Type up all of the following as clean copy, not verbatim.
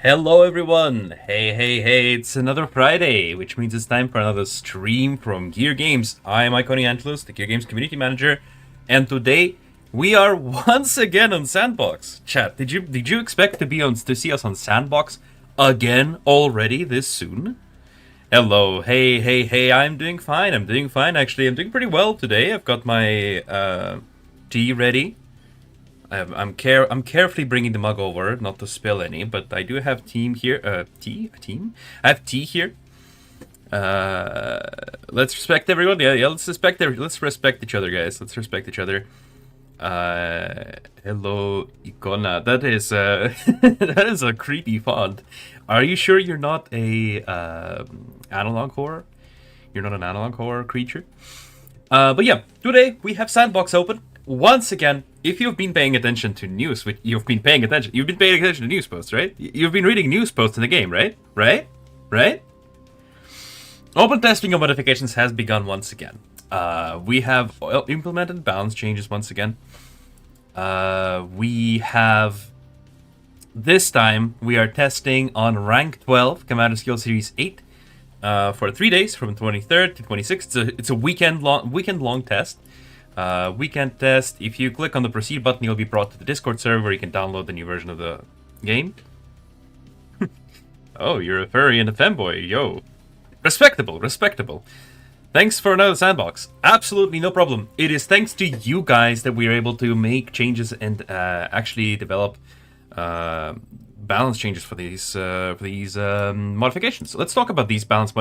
Hello everyone! Hey, it's another Friday, which means it's time for another stream from Gear Games. I am Iconi Angelos, the Gear Games Community Manager, and today we are once again on Sandbox. Chat, did you expect to see us on Sandbox again already this soon? Hello, hey, I'm doing fine, actually, I'm doing pretty well today. I've got my tea ready. I'm carefully bringing the mug over, not to spill any, but I do have team here. Tea? A team? I have tea here. Let's respect everyone. Yeah. Let's respect each other, guys. Let's respect each other. Hello, Icona. That is that is a creepy font. Are you sure you're not a analog horror? You're not an analog horror creature. But yeah, today we have Sandbox open. Once again, if you've been paying attention to news, you've been paying attention to news posts, right? You've been reading news posts in the game, right? Right? Open testing of modifications has begun once again. We have implemented balance changes once again. This time, we are testing on rank 12, Commander Skill Series 8, for 3 days, from 23rd to 26th. It's a weekend long test. Weekend test. If you click on the proceed button, you'll be brought to the Discord server where you can download the new version of the game. Oh, you're a furry and a femboy, yo. Respectable. Thanks for another Sandbox. Absolutely no problem. It is thanks to you guys that we are able to make changes and actually develop balance changes for these modifications. So let's talk about these balance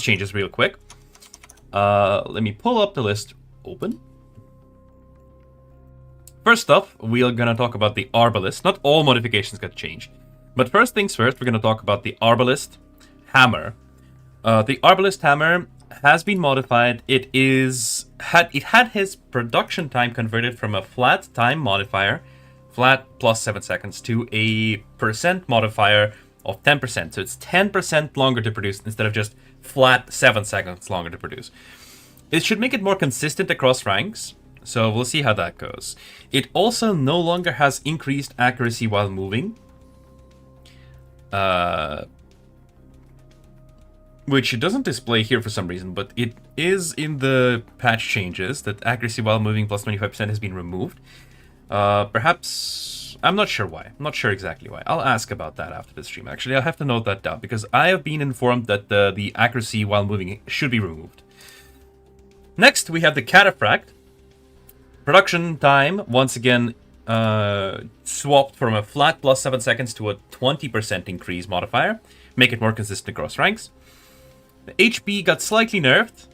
changes real quick. Let me pull up the list. Open. First off, we are going to talk about the Arbalist. Not all modifications got changed. But first things first, we're going to talk about the Arbalist Hammer. The Arbalist Hammer has been modified. It had his production time converted from a flat time modifier, flat plus 7 seconds, to a percent modifier of 10%. So it's 10% longer to produce instead of just flat 7 seconds longer to produce. It should make it more consistent across ranks, so we'll see how that goes. It also no longer has increased accuracy while moving, which it doesn't display here for some reason, but it is in the patch changes that accuracy while moving plus 25% has been removed. Perhaps, I'm not sure why. I'm not sure exactly why. I'll ask about that after the stream. Actually, I'll have to note that down because I have been informed that the accuracy while moving should be removed. Next, we have the Cataphract. Production time, once again, swapped from a flat plus 7 seconds to a 20% increase modifier. Make it more consistent across ranks. The HP got slightly nerfed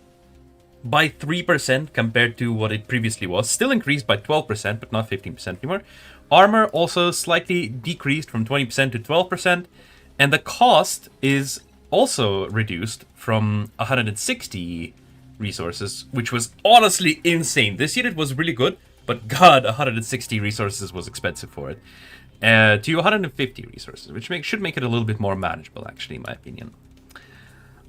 by 3% compared to what it previously was. Still increased by 12%, but not 15% anymore. Armor also slightly decreased from 20% to 12%. And the cost is also reduced from 160 resources, which was honestly insane. This unit was really good, but god, 160 resources was expensive for it. To 150 resources, which should make it a little bit more manageable, actually, in my opinion.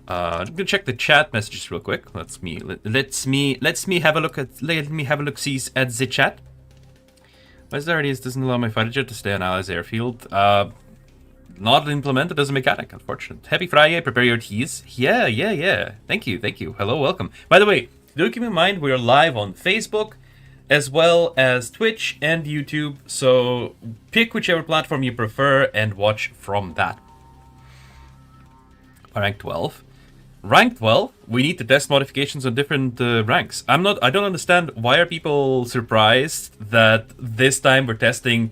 I'm gonna check the chat messages real quick. Let me have a look at the chat. Why there it is doesn't allow my fighter jet to stay on Allies airfield. Not implemented as a mechanic, unfortunate. Happy Friday, prepare your teas. Yeah. Thank you. Hello, welcome. By the way, do keep in mind we are live on Facebook, as well as Twitch and YouTube, so pick whichever platform you prefer and watch from that. Rank 12. Rank 12, we need to test modifications on different ranks. I don't understand why are people surprised that this time we're testing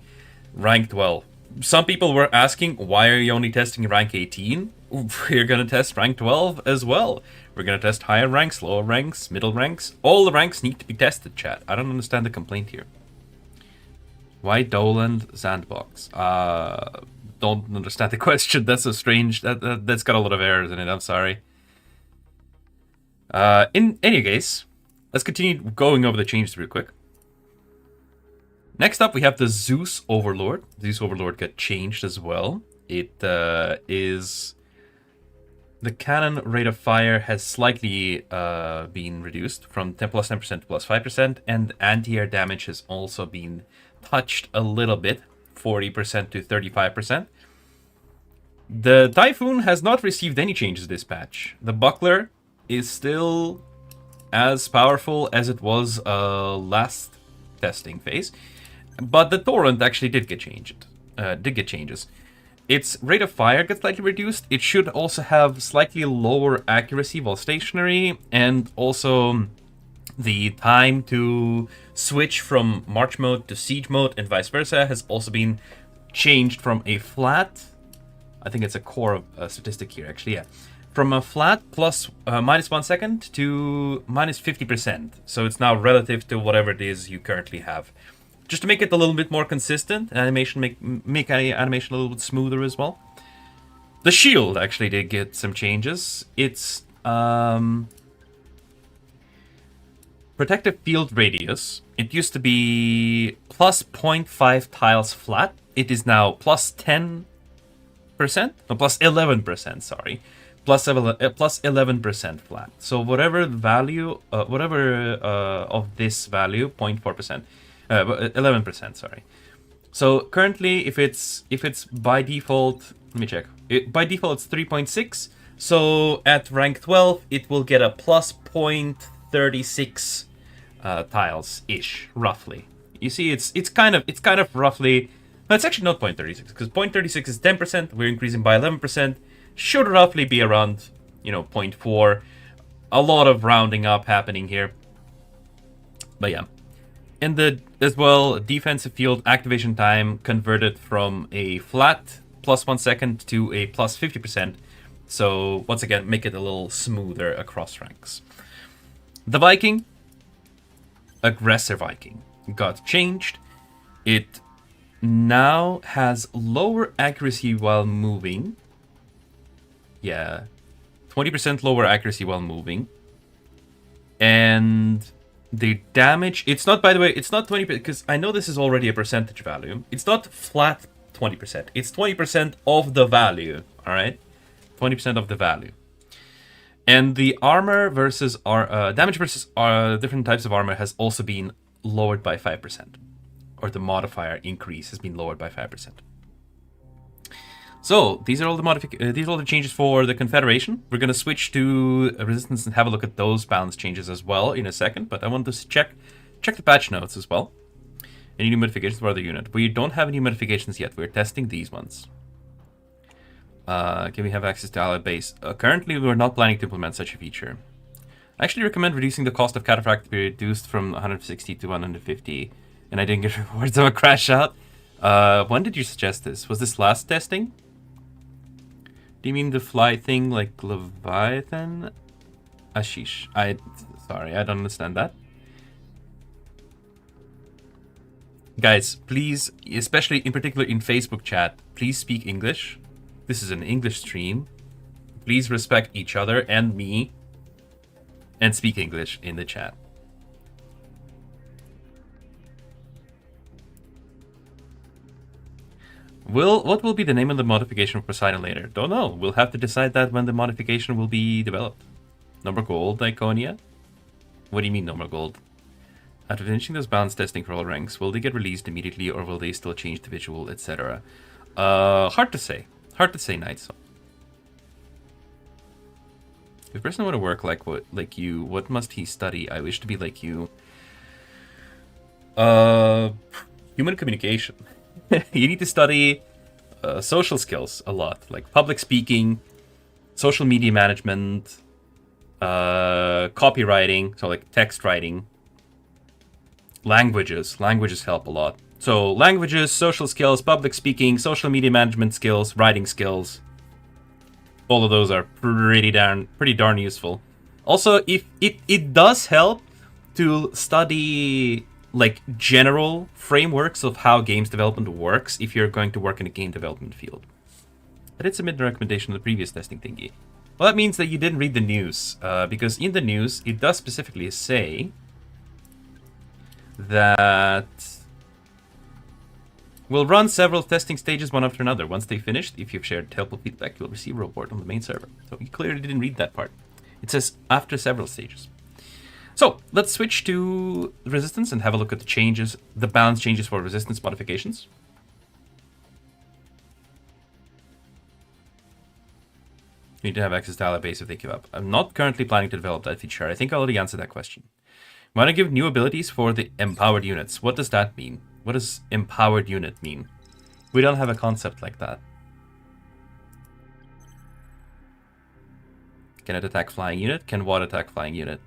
rank 12. Some people were asking, why are you only testing rank 18? We're going to test rank 12 as well. We're going to test higher ranks, lower ranks, middle ranks. All the ranks need to be tested, chat. I don't understand the complaint here. Why Doland Sandbox? Don't understand the question. That's a strange... That's got a lot of errors in it. I'm sorry. In any case, let's continue going over the changes real quick. Next up, we have the Zeus Overlord. Zeus Overlord got changed as well. It is... The cannon rate of fire has slightly been reduced from 10 plus 10% to plus 5%, and anti-air damage has also been touched a little bit, 40% to 35%. The Typhoon has not received any changes this patch. The Buckler is still as powerful as it was last testing phase, but the Torrent actually did get changes. Its rate of fire gets slightly reduced. It should also have slightly lower accuracy while stationary, and also the time to switch from March mode to Siege mode and vice versa has also been changed from a flat, I think it's a core statistic here actually, yeah, from a flat plus minus 1 second to minus 50%. So it's now relative to whatever it is you currently have. Just to make it a little bit more consistent, animation make animation a little bit smoother as well. The shield actually did get some changes. It's protective field radius. It used to be plus 0.5 tiles flat. It is now plus 10%, no, plus 11%, sorry. Plus 11% flat. So whatever value, of this value, 0.4%, 11%, sorry. So currently, if it's by default, let me check. By default, it's 3.6. So at rank 12, it will get a plus 0.36 tiles ish, roughly. You see, it's kind of roughly. No, it's actually not 0.36 because 0.36 is 10%. We're increasing by 11%. Should roughly be around, 0.4. A lot of rounding up happening here. But yeah. And as well, defensive field activation time converted from a flat plus 1 second to a plus 50%. So once again, make it a little smoother across ranks. The Viking, Aggressor Viking, got changed. It now has lower accuracy while moving. Yeah, 20% lower accuracy while moving. And the damage, it's not, by the way, it's not 20%, because I know this is already a percentage value. It's not flat 20%. It's 20% of the value, all right? 20% of the value. And the armor versus damage versus different types of armor has also been lowered by 5%. Or the modifier increase has been lowered by 5%. So these are all the changes for the Confederation. We're gonna switch to Resistance and have a look at those balance changes as well in a second. But I want to check the patch notes as well. Any new modifications for the unit? We don't have any modifications yet. We're testing these ones. Can we have access to allied base? Currently, we're not planning to implement such a feature. I actually recommend reducing the cost of Cataphract to be reduced from 160 to 150. And I didn't get rewards of a crash out. When did you suggest this? Was this last testing? Do you mean the fly thing like Leviathan? Ashish. Sorry, I don't understand that. Guys, please, especially in particular in Facebook chat, please speak English. This is an English stream. Please respect each other and me. And speak English in the chat. What will be the name of the modification for Poseidon later? Don't know. We'll have to decide that when the modification will be developed. No more gold, Iconia? What do you mean no more gold? After finishing those balance testing for all ranks, will they get released immediately or will they still change the visual, etc.? Hard to say. Hard to say, Knights. If a person want to work like you, what must he study? I wish to be like you. Human communication. You need to study social skills a lot, like public speaking, social media management, copywriting, so like text writing, languages. Languages help a lot. So languages, social skills, public speaking, social media management skills, writing skills. All of those are pretty darn useful. Also, if it does help to study like general frameworks of how games development works if you're going to work in a game development field. I did submit a recommendation in the previous testing thingy. Well, that means that you didn't read the news, because in the news it does specifically say that we'll run several testing stages one after another. Once they've finished, if you've shared helpful feedback, you'll receive a report on the main server. So you clearly didn't read that part. It says after several stages. So let's switch to resistance and have a look at the changes, the balance changes for resistance modifications. You need to have access to ally base if they give up. I'm not currently planning to develop that feature. I think I already answered that question. Want to give new abilities for the empowered units. What does that mean? What does empowered unit mean? We don't have a concept like that. Can it attack flying unit? Can what attack flying unit?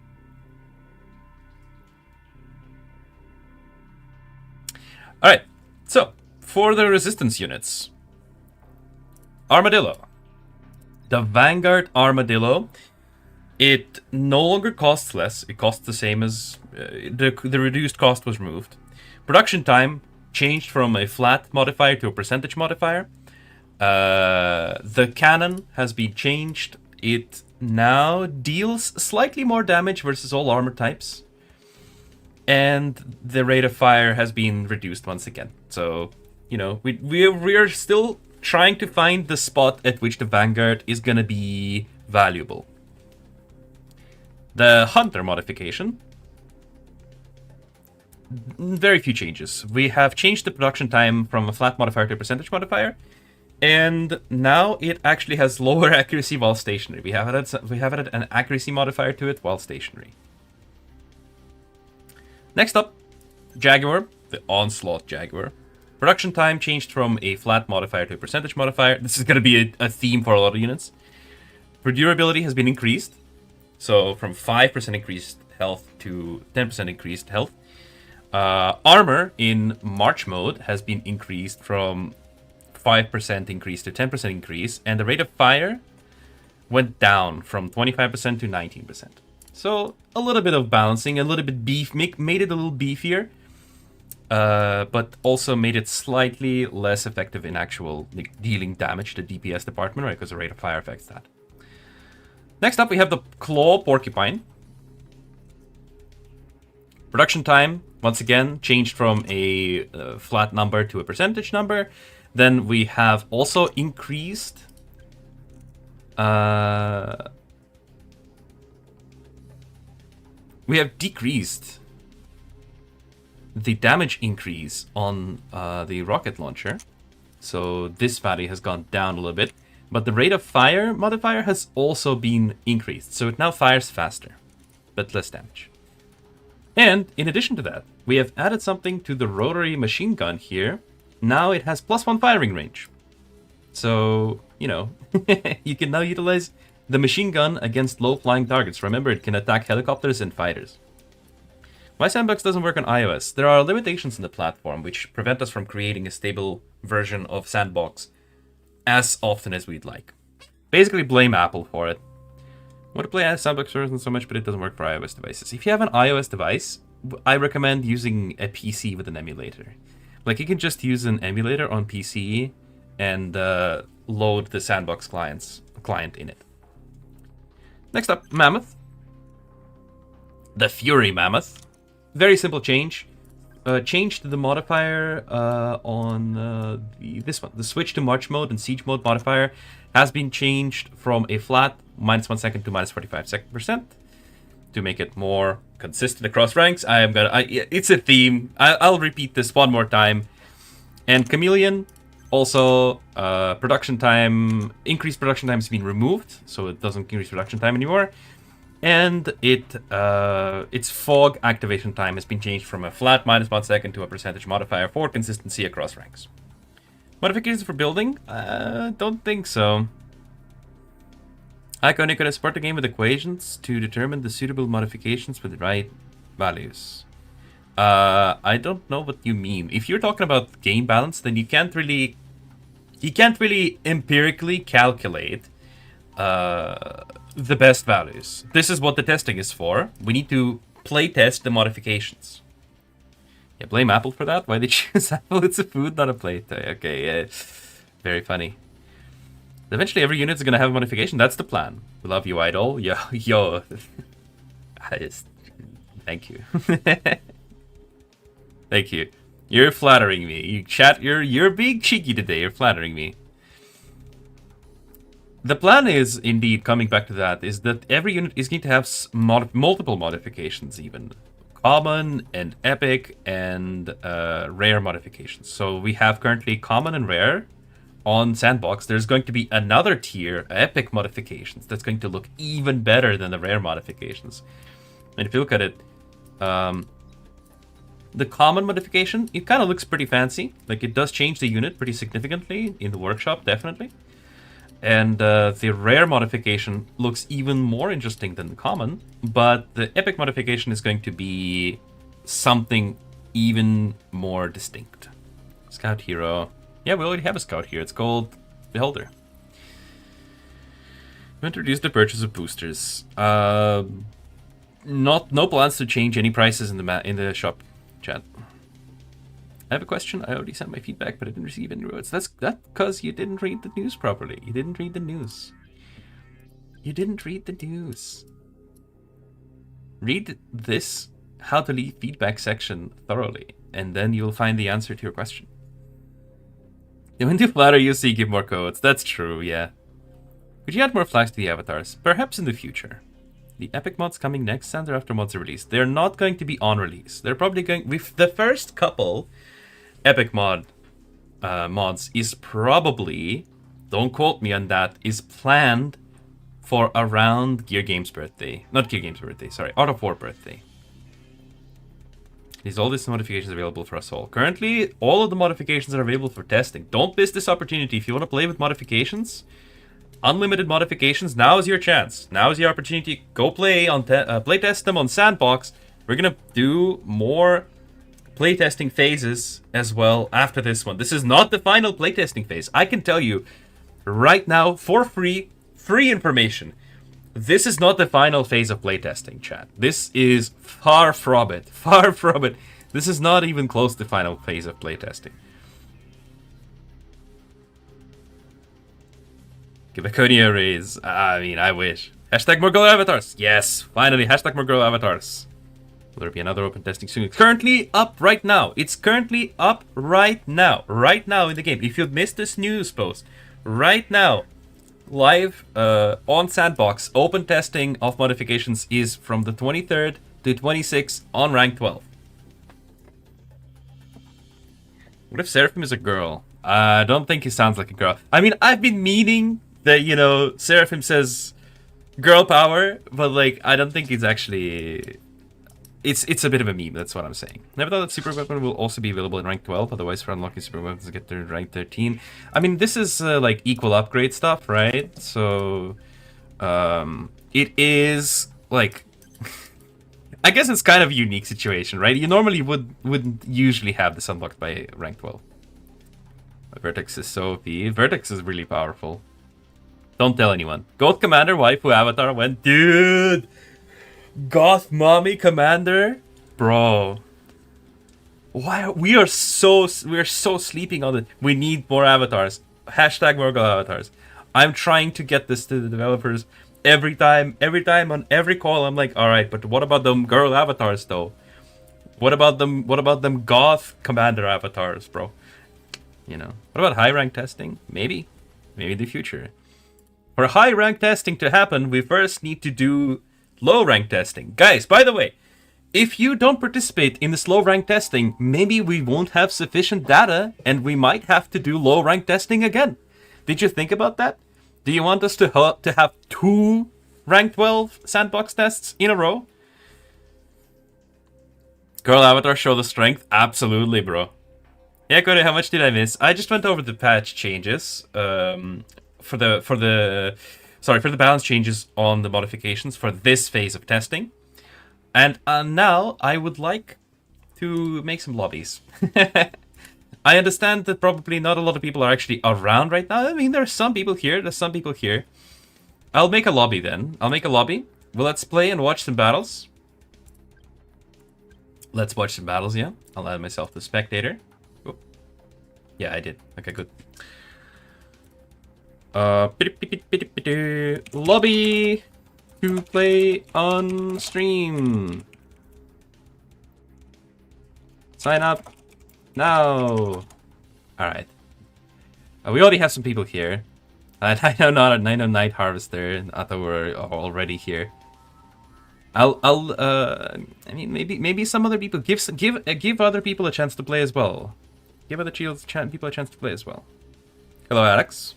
Alright, so for the resistance units. Armadillo. The Vanguard Armadillo. It no longer costs less. It costs the same as... the reduced cost was removed. Production time changed from a flat modifier to a percentage modifier. The cannon has been changed. It now deals slightly more damage versus all armor types. And the rate of fire has been reduced once again. So, you know, we are still trying to find the spot at which the Vanguard is going to be valuable. The Hunter modification. Very few changes. We have changed the production time from a flat modifier to a percentage modifier. And now it actually has lower accuracy while stationary. We have added an accuracy modifier to it while stationary. Next up, Jaguar, the Onslaught Jaguar. Production time changed from a flat modifier to a percentage modifier. This is going to be a theme for a lot of units. Durability has been increased. So from 5% increased health to 10% increased health. Armor in March mode has been increased from 5% increase to 10% increase. And the rate of fire went down from 25% to 19%. So a little bit of balancing, a little bit made it a little beefier, but also made it slightly less effective in actual dealing damage to the DPS department, right? Because the rate of fire affects that. Next up, we have the Claw Porcupine. Production time, once again, changed from a flat number to a percentage number. Then we have also increased... we have decreased the damage increase on the rocket launcher. So this value has gone down a little bit. But the rate of fire modifier has also been increased. So it now fires faster, but less damage. And in addition to that, we have added something to the rotary machine gun here. Now it has +1 firing range. So, you know, you can now utilize the machine gun against low-flying targets. Remember, it can attack helicopters and fighters. Why Sandbox doesn't work on iOS? There are limitations in the platform which prevent us from creating a stable version of Sandbox as often as we'd like. Basically, blame Apple for it. I want to play Sandbox version so much, but it doesn't work for iOS devices. If you have an iOS device, I recommend using a PC with an emulator. Like, you can just use an emulator on PC and load the Sandbox client in it. Next up, Mammoth. The Fury Mammoth. Very simple change. Changed the modifier on this one. The switch to March mode and Siege mode modifier has been changed from a flat -1 second to -45% to make it more consistent across ranks. It's a theme. I'll repeat this one more time. And Chameleon, also increased production time has been removed, so it doesn't increase production time anymore. And its fog activation time has been changed from a flat -1 second to a percentage modifier for consistency across ranks. Modifications for building? Don't think so. Iconic could support the game with equations to determine the suitable modifications with the right values. I don't know what you mean. If you're talking about game balance, then you can't really empirically calculate the best values. This is what the testing is for. We need to play test the modifications. Yeah, blame Apple for that? Why did you choose Apple? It's a food, not a plate. Okay, very funny. Eventually, every unit is going to have a modification. That's the plan. We love you, Idol. Yo. Thank you. Thank you. You're flattering me. You're being cheeky today. You're flattering me. The plan is, indeed, coming back to that, is that every unit is going to have multiple modifications, even. Common and epic and rare modifications. So we have currently common and rare on Sandbox. There's going to be another tier, epic modifications, that's going to look even better than the rare modifications. And if you look at it, the common modification, it kind of looks pretty fancy. Like, it does change the unit pretty significantly in the workshop, definitely. And the rare modification looks even more interesting than the common, but the epic modification is going to be something even more distinct. Scout Hero. Yeah, we already have a Scout here. It's called Beholder. We introduced the purchase of boosters. No plans to change any prices in the shop chat. I have a question. I already sent my feedback, but I didn't receive any rewards. That's because you didn't read the news properly. You didn't read the news. You didn't read the news. Read this how to leave feedback section thoroughly, and then you'll find the answer to your question. When you flatter, you see give more codes. That's true, yeah. Could you add more flags to the avatars? Perhaps in the future. The epic mods coming next, and after mods are released. They're not going to be on release. They're probably going... with the first couple epic mods is probably, don't quote me on that, is planned for around Gear Games' birthday. Not Gear Games' birthday, sorry, Art of War birthday. Is all these modifications available for us all? Currently, all of the modifications are available for testing. Don't miss this opportunity. If you want to play with modifications, unlimited modifications, now is your chance. Now is your opportunity. Go play on playtest them on Sandbox. We're gonna do more playtesting phases as well after this one. This is not the final playtesting phase. I can tell you right now, for free information, this is not the final phase of playtesting, chat. This is far from it. Far from it. This is not even close to the final phase of playtesting. Give Aconia a raise. I mean, I wish. Hashtag more girl avatars. Yes, finally. Hashtag more girl avatars. Will there be another open testing soon? It's currently up right now. It's currently up right now. Right now in the game. If you've missed this news post, right now, live on Sandbox, open testing of modifications is from the 23rd to 26th on rank 12. What if Seraphim is a girl? I don't think he sounds like a girl. I mean, I've been meaning that, you know, Seraphim says girl power, but like, I don't think it's actually... It's a bit of a meme, that's what I'm saying. Never thought that super weapon will also be available in rank 12, otherwise for unlocking super weapons get to rank 13. I mean, this is like equal upgrade stuff, right? So it is like I guess it's kind of a unique situation, right? You normally wouldn't usually have this unlocked by rank 12. Vertex is so OP. Vertex is really powerful. Don't tell anyone. Goat Commander, waifu avatar went, dude. Goth mommy commander, bro. Why we are so sleeping on it. We need more avatars. Hashtag more girl avatars. I'm trying to get this to the developers every time on every call. I'm like, all right, but what about them girl avatars though? What about them goth commander avatars, bro? You know, what about high rank testing? Maybe in the future. For high rank testing to happen, we first need to do low rank testing. Guys, by the way, if you don't participate in this low rank testing, maybe we won't have sufficient data and we might have to do low rank testing again. Did you think about that? Do you want us to have 2 rank 12 sandbox tests in a row? Girl avatar show the strength? Absolutely, bro. Yeah, Cody, how much did I miss? I just went over the patch changes for the balance changes on the modifications for this phase of testing. And now I would like to make some lobbies. I understand that probably not a lot of people are actually around right now. I mean, there's some people here. I'll make a lobby then. Well, let's play and watch some battles. Let's watch some battles, yeah. I'll add myself to spectator. Oh. Yeah, I did. Okay, good. Lobby to play on stream. Sign up now. All right. We already have some people here. I know not. I know Night Harvester. I thought we were already here. I mean, maybe some other people give other people a chance to play as well. Give other people a chance to play as well. Hello, Alex.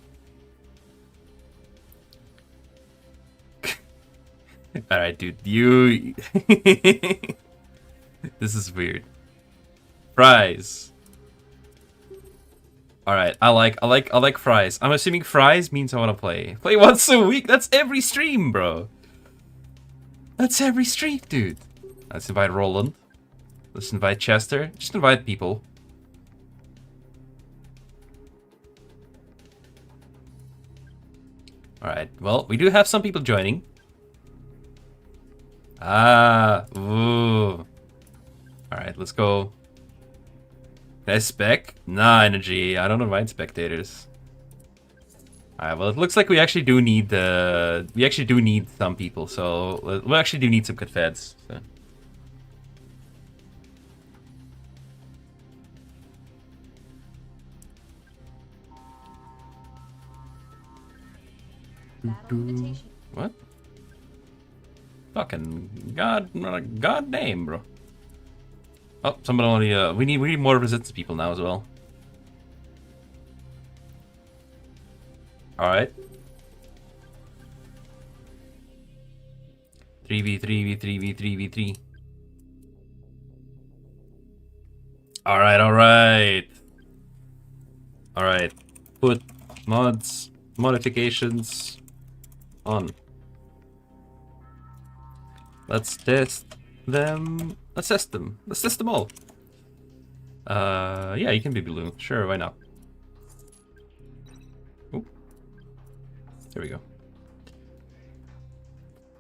All right, dude. You. This is weird. Fries. All right, I like fries. I'm assuming fries means I want to play. Play once a week. That's every stream, bro. That's every stream, dude. Let's invite Roland. Let's invite Chester. Just invite people. All right. Well, we do have some people joining. Ooh. All right, let's go. Spec? Nah, energy. I don't invite spectators. Alright, well, it looks like we actually do need some people, so we actually do need some good feds. So. What? Fucking god name, bro. Oh, somebody only, we need more resistance people now as well. Alright. 3v3. Alright. Put modifications on. Let's test them. Let's test them all. Yeah, you can be blue. Sure, why not? Ooh. There we go.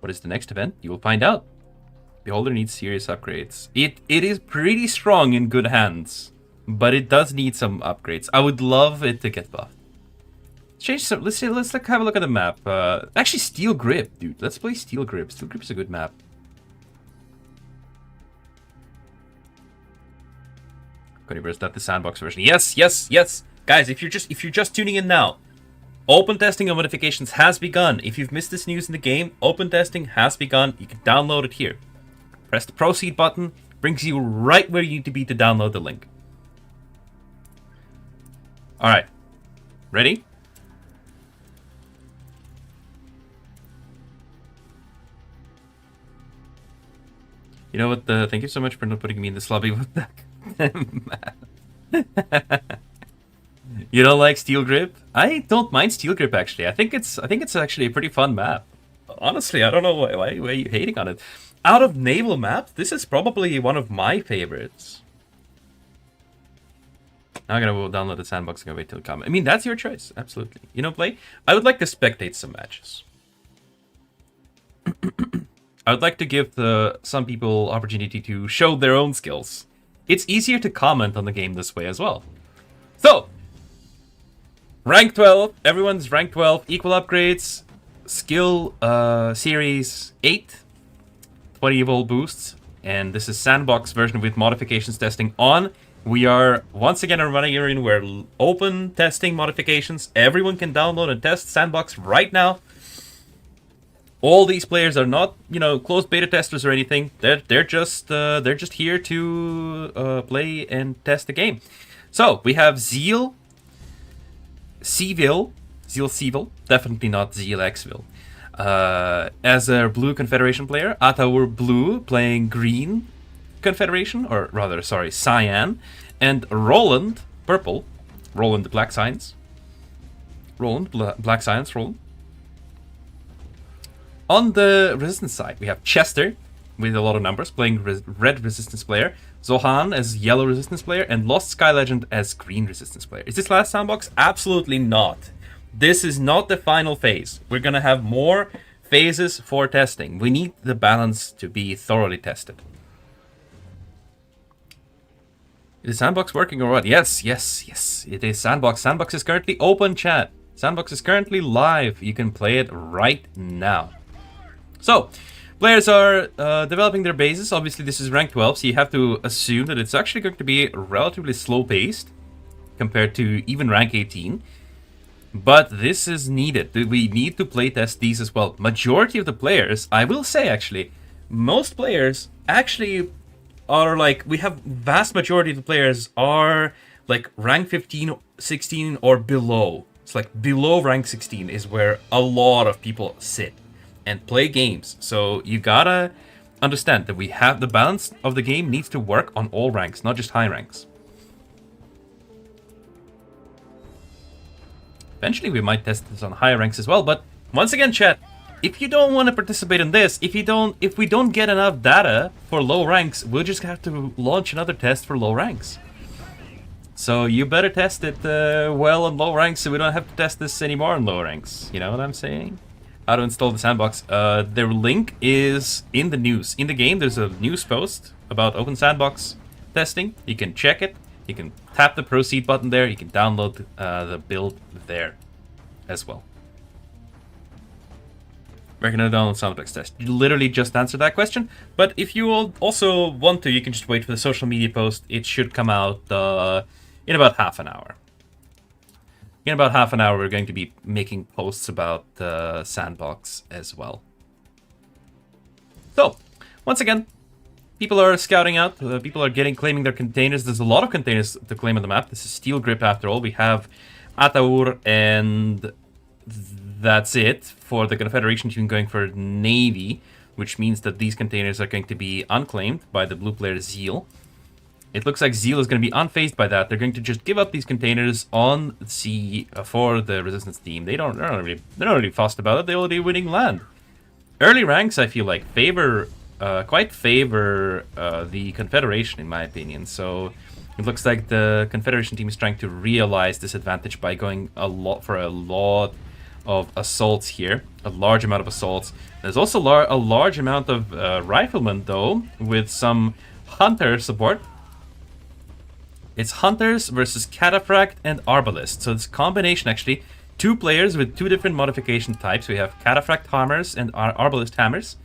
What is the next event? You will find out. Beholder needs serious upgrades. It is pretty strong in good hands, but it does need some upgrades. I would love it to get buffed. Change some. Let's like have a look at the map. Actually, Steel Grip, dude. Let's play Steel Grip. Steel Grip is a good map. Is that the sandbox version? Yes. Guys, if you're just tuning in now, open testing of modifications has begun. If you've missed this news in the game, open testing has begun. You can download it here. Press the proceed button, brings you right where you need to be to download the link. Alright. Ready? You know what? Thank you so much for not putting me in this lobby with that. You don't like Steel Grip? I don't mind Steel Grip actually. I think it's actually a pretty fun map. Honestly, I don't know why you're hating on it. Out of naval maps, this is probably one of my favorites. Now I'm gonna download the sandbox and wait till it comes. I mean, that's your choice, absolutely. You know, play. I would like to spectate some matches. I would like to give some people opportunity to show their own skills. It's easier to comment on the game this way as well. So, rank 12. Everyone's rank 12. Equal upgrades. Skill series 8. 20 volt boosts. And this is sandbox version with modifications testing on. We are once again running here in where open testing modifications. Everyone can download and test sandbox right now. All these players are not, closed beta testers or anything. They're just here to play and test the game. So we have Zeal Seville, definitely not Zeal Xville. As a blue Confederation player, Ataur Blue playing green Confederation, or rather, sorry, Cyan, and Roland Purple, Roland the Black Science, Roland. On the resistance side, we have Chester, with a lot of numbers, playing red resistance player, Zohan as yellow resistance player, and Lost Sky Legend as green resistance player. Is this last sandbox? Absolutely not. This is not the final phase. We're gonna have more phases for testing. We need the balance to be thoroughly tested. Is sandbox working or what? Yes, it is sandbox. Sandbox is currently open, chat. Sandbox is currently live. You can play it right now. So, players are developing their bases. Obviously, this is rank 12, so you have to assume that it's actually going to be relatively slow-paced compared to even rank 18. But this is needed. We need to playtest these as well. Majority of the players, I will say actually, most players actually are like, we have vast majority of the players are like rank 15, 16 or below. It's like below rank 16 is where a lot of people sit and play games. So you gotta understand that we have the balance of the game needs to work on all ranks, not just high ranks. Eventually we might test this on higher ranks as well, but once again, chat, if you don't want to participate in this, if we don't get enough data for low ranks, we'll just have to launch another test for low ranks. So you better test it well on low ranks, so we don't have to test this anymore on low ranks. You know what I'm saying? How to install the sandbox. Their link is in the news. In the game, there's a news post about Open Sandbox testing. You can check it. You can tap the proceed button there. You can download the build there as well. We're going to download Sandbox test. You literally just answered that question. But if you also want to, you can just wait for the social media post. It should come out in about half an hour. In about half an hour, we're going to be making posts about the Sandbox as well. So, once again, people are scouting out. People are claiming their containers. There's a lot of containers to claim on the map. This is Steel Grip after all. We have Ataur, and that's it for the Confederation team going for Navy, which means that these containers are going to be unclaimed by the blue player Zeal. It looks like Zeal is going to be unfazed by that. They're going to just give up these containers on sea for the Resistance team. They're not really fussed about it. They're already winning land. Early ranks, I feel like, quite favor the Confederation, in my opinion. So it looks like the Confederation team is trying to realize this advantage by going a lot of assaults here, a large amount of assaults. There's also a large amount of riflemen, though, with some hunter support. It's Hunters versus Cataphract and Arbalist. So it's a combination, actually. Two players with two different modification types. We have Cataphract Hammers and Arbalist Hammers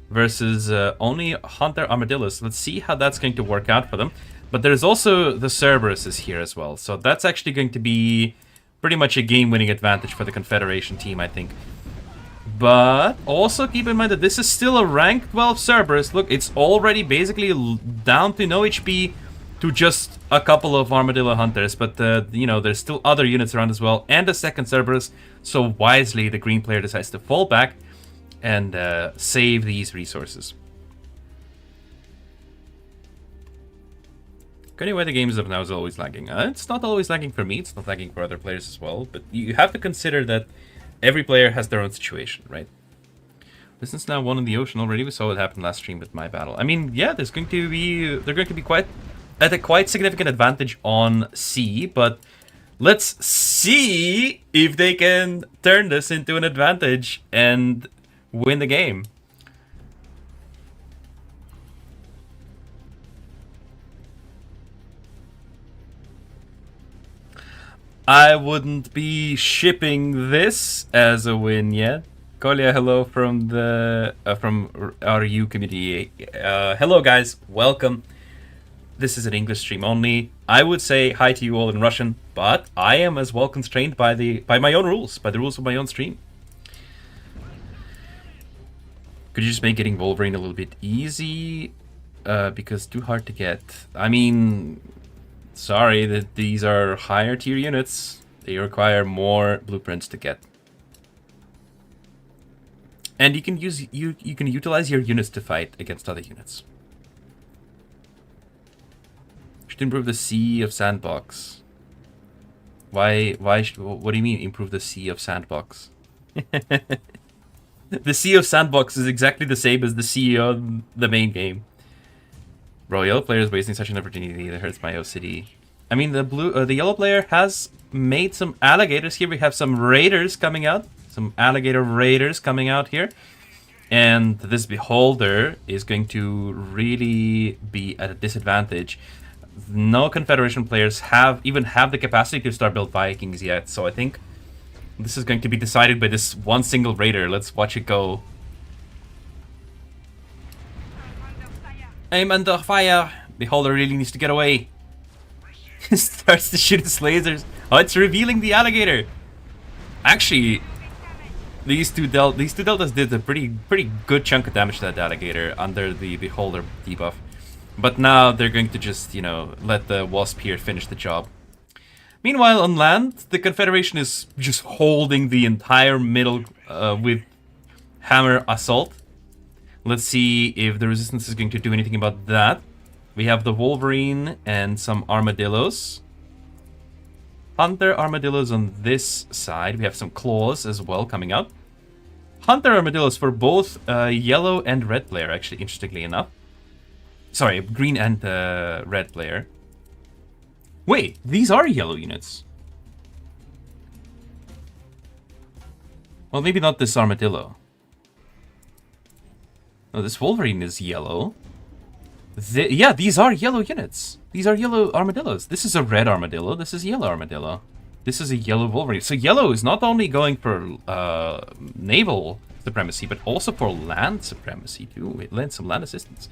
versus only Hunter Armadillos. Let's see how that's going to work out for them. But there's also the Cerberuses here as well. So that's actually going to be pretty much a game-winning advantage for the Confederation team, I think. But also keep in mind that this is still a rank 12 Cerberus. Look, it's already basically down to no HP to just a couple of Armadillo Hunters, but you know, there's still other units around as well, and a second Cerberus, so wisely the green player decides to fall back and save these resources. Anyway, the games of now is always lagging. It's not always lagging for me, it's not lagging for other players as well, but you have to consider that every player has their own situation, right? Resistance now won in the ocean already. We saw what happened last stream with my battle. I mean, yeah, they're going to be quite at a quite significant advantage on sea, but let's see if they can turn this into an advantage and win the game. I wouldn't be shipping this as a win yet. Kolya, hello from the from RU community. Hello guys, welcome. This is an English stream only. I would say hi to you all in Russian, but I am as well constrained by my own rules, by the rules of my own stream. Could you just make getting Wolverine a little bit easy? Because too hard to get. I mean, sorry that these are higher tier units. They require more blueprints to get. And you can utilize your units to fight against other units. Should improve the sea of sandbox. Why what do you mean improve the sea of sandbox? The sea of sandbox is exactly the same as the sea of the main game. Bro, yellow player is wasting such an opportunity that hurts my OCD. I mean, the yellow player has made some alligators here. We have some raiders coming out. Some alligator raiders coming out here. And this beholder is going to really be at a disadvantage. No Confederation players even have the capacity to start build Vikings yet. So I think this is going to be decided by this one single raider. Let's watch it go. I'm under fire. Beholder really needs to get away. Starts to shoot his lasers. Oh, it's revealing the alligator. Actually, these two deltas did a pretty good chunk of damage to that alligator under the beholder debuff. But now they're going to just, you know, let the wasp here finish the job. Meanwhile, on land, the Confederation is just holding the entire middle with hammer assault. Let's see if the resistance is going to do anything about that. We have the Wolverine and some armadillos. Hunter armadillos on this side. We have some claws as well coming out. Hunter armadillos for both yellow and red player, actually, interestingly enough. Sorry, green and red player. Wait, these are yellow units. Well, maybe not this armadillo. No, this Wolverine is yellow. Yeah, these are yellow units. These are yellow armadillos. This is a red armadillo. This is a yellow armadillo. This is a yellow Wolverine. So yellow is not only going for naval supremacy, but also for land supremacy too. It lends some land assistance.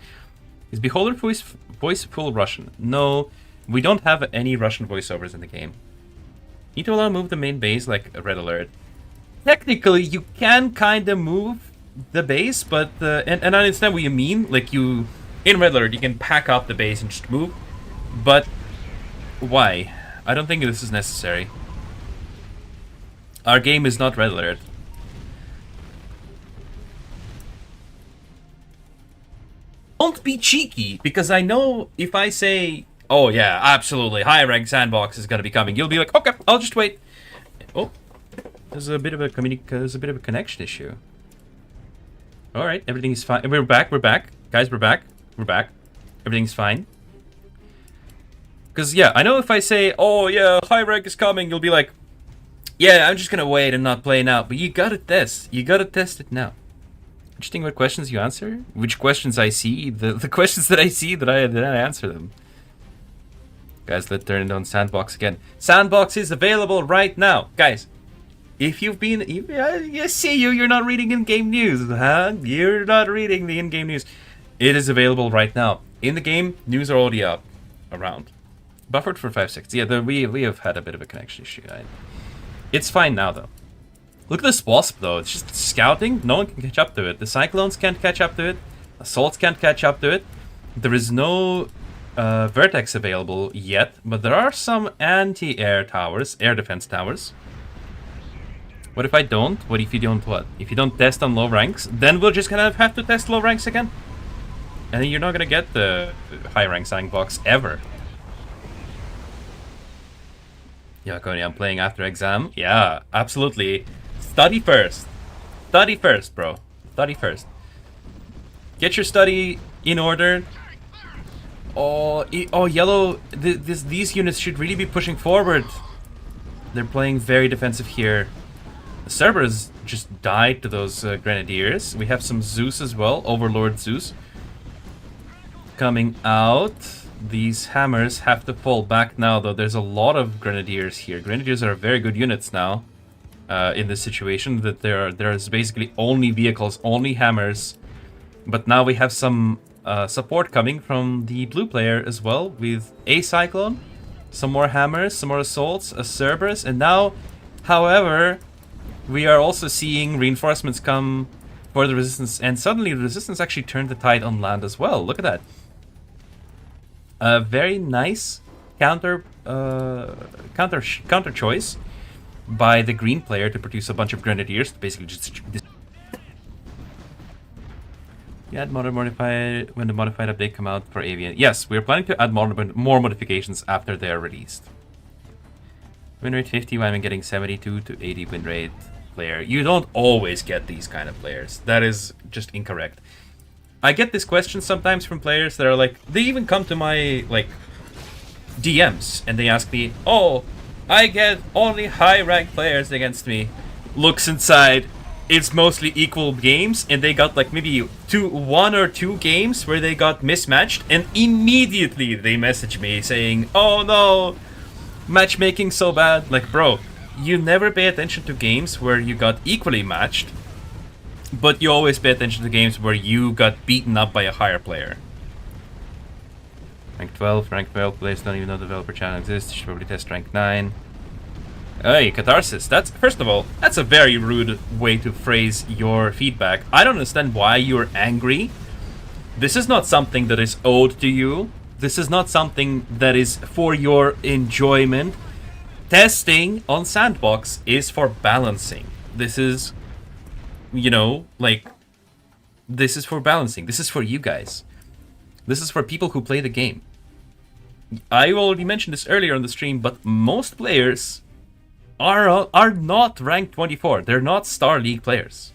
Is Beholder voice full Russian? No, we don't have any Russian voiceovers in the game. Need to allow move the main base like a red alert. Technically, you can kind of move the base, but and I understand what you mean. Like you, in red alert, you can pack up the base and just move. But why? I don't think this is necessary. Our game is not red alert. Don't be cheeky, because I know if I say, oh yeah, absolutely, high rank sandbox is gonna be coming, you'll be like, okay, I'll just wait. Oh, there's a bit of a connection issue. All right, everything is fine. We're back, guys, we're back. Everything's fine. Because yeah, I know if I say, oh yeah, high rank is coming, you'll be like, yeah, I'm just gonna wait and not play now. But you gotta test it now. Interesting what questions you answer. Which questions I see. The questions that I see that I answer them. Guys, let's turn it on Sandbox again. Sandbox is available right now. Guys, if you've been... I see you're not reading in-game news, huh? You're not reading the in-game news. It is available right now. In the game, news are already up. Around. Buffered for 5 seconds. Yeah, we have had a bit of a connection issue. It's fine now, though. Look at this wasp, though. It's just scouting. No one can catch up to it. The cyclones can't catch up to it. Assaults can't catch up to it. There is no vertex available yet, but there are some anti-air towers, air defense towers. What if I don't? What if you don't what? If you don't test on low ranks, then we'll just kind of have to test low ranks again. And then you're not gonna get the high rank sandbox ever. Yeah, Cody, I'm playing after exam. Yeah, absolutely. Study first. Study first, bro. Study first. Get your study in order. Oh, yellow. These units should really be pushing forward. They're playing very defensive here. The Cerberus just died to those Grenadiers. We have some Zeus as well. Overlord Zeus. Coming out. These hammers have to fall back now, though. There's a lot of Grenadiers here. Grenadiers are very good units now. In this situation, that there's basically only vehicles, only hammers, but now we have some support coming from the blue player as well, with a cyclone, some more hammers, some more assaults, a Cerberus, and now, however, we are also seeing reinforcements come for the resistance, and suddenly the resistance actually turned the tide on land as well. Look at that. A very nice counter choice by the green player to produce a bunch of Grenadiers to basically just... Yeah, add modified when the modified update come out for Avian. Yes, we're planning to add more modifications after they are released. Win rate 50, why am I getting 72 to 80 win rate player? You don't always get these kind of players. That is just incorrect. I get this question sometimes from players that are like, they even come to my like DMs and they ask me, oh, I get only high rank players against me. Looks inside, it's mostly equal games, and they got like maybe one or two games where they got mismatched, and immediately they message me saying, oh no, matchmaking so bad. Like, bro, you never pay attention to games where you got equally matched, but you always pay attention to games where you got beaten up by a higher player. Rank 12 players don't even know the developer channel exists. You should probably test rank 9. Hey, Catharsis, that's, first of all, that's a very rude way to phrase your feedback. I don't understand why you're angry. This is not something that is owed to you. This is not something that is for your enjoyment. Testing on Sandbox is for balancing. This is, you know, like, this is for balancing. This is for you guys. This is for people who play the game. I already mentioned this earlier on the stream, but most players are not ranked 24. They're not Star League players.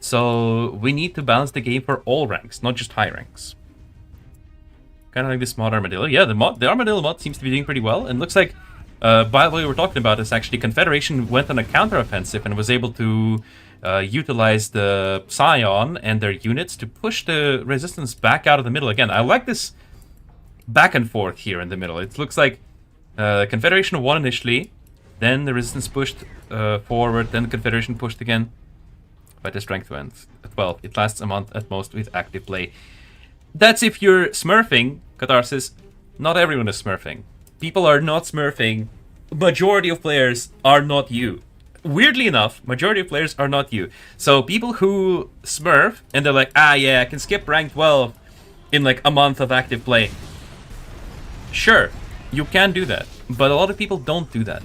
So we need to balance the game for all ranks, not just high ranks. Kind of like this mod Armadillo. Yeah, the Armadillo mod seems to be doing pretty well. And looks like, by the way, we're talking about is actually Confederation went on a counteroffensive and was able to utilize the Scion and their units to push the resistance back out of the middle again. I like this back and forth here in the middle. It looks like Confederation won initially, then the resistance pushed forward, then the Confederation pushed again. But the strength went at 12. It lasts a month at most with active play. That's if you're smurfing, Catharsis. Not everyone is smurfing. People are not smurfing. Majority of players are not you. Weirdly enough, majority of players are not you. So people who smurf and they're like, yeah, I can skip rank 12 in like a month of active play. Sure, you can do that. But a lot of people don't do that.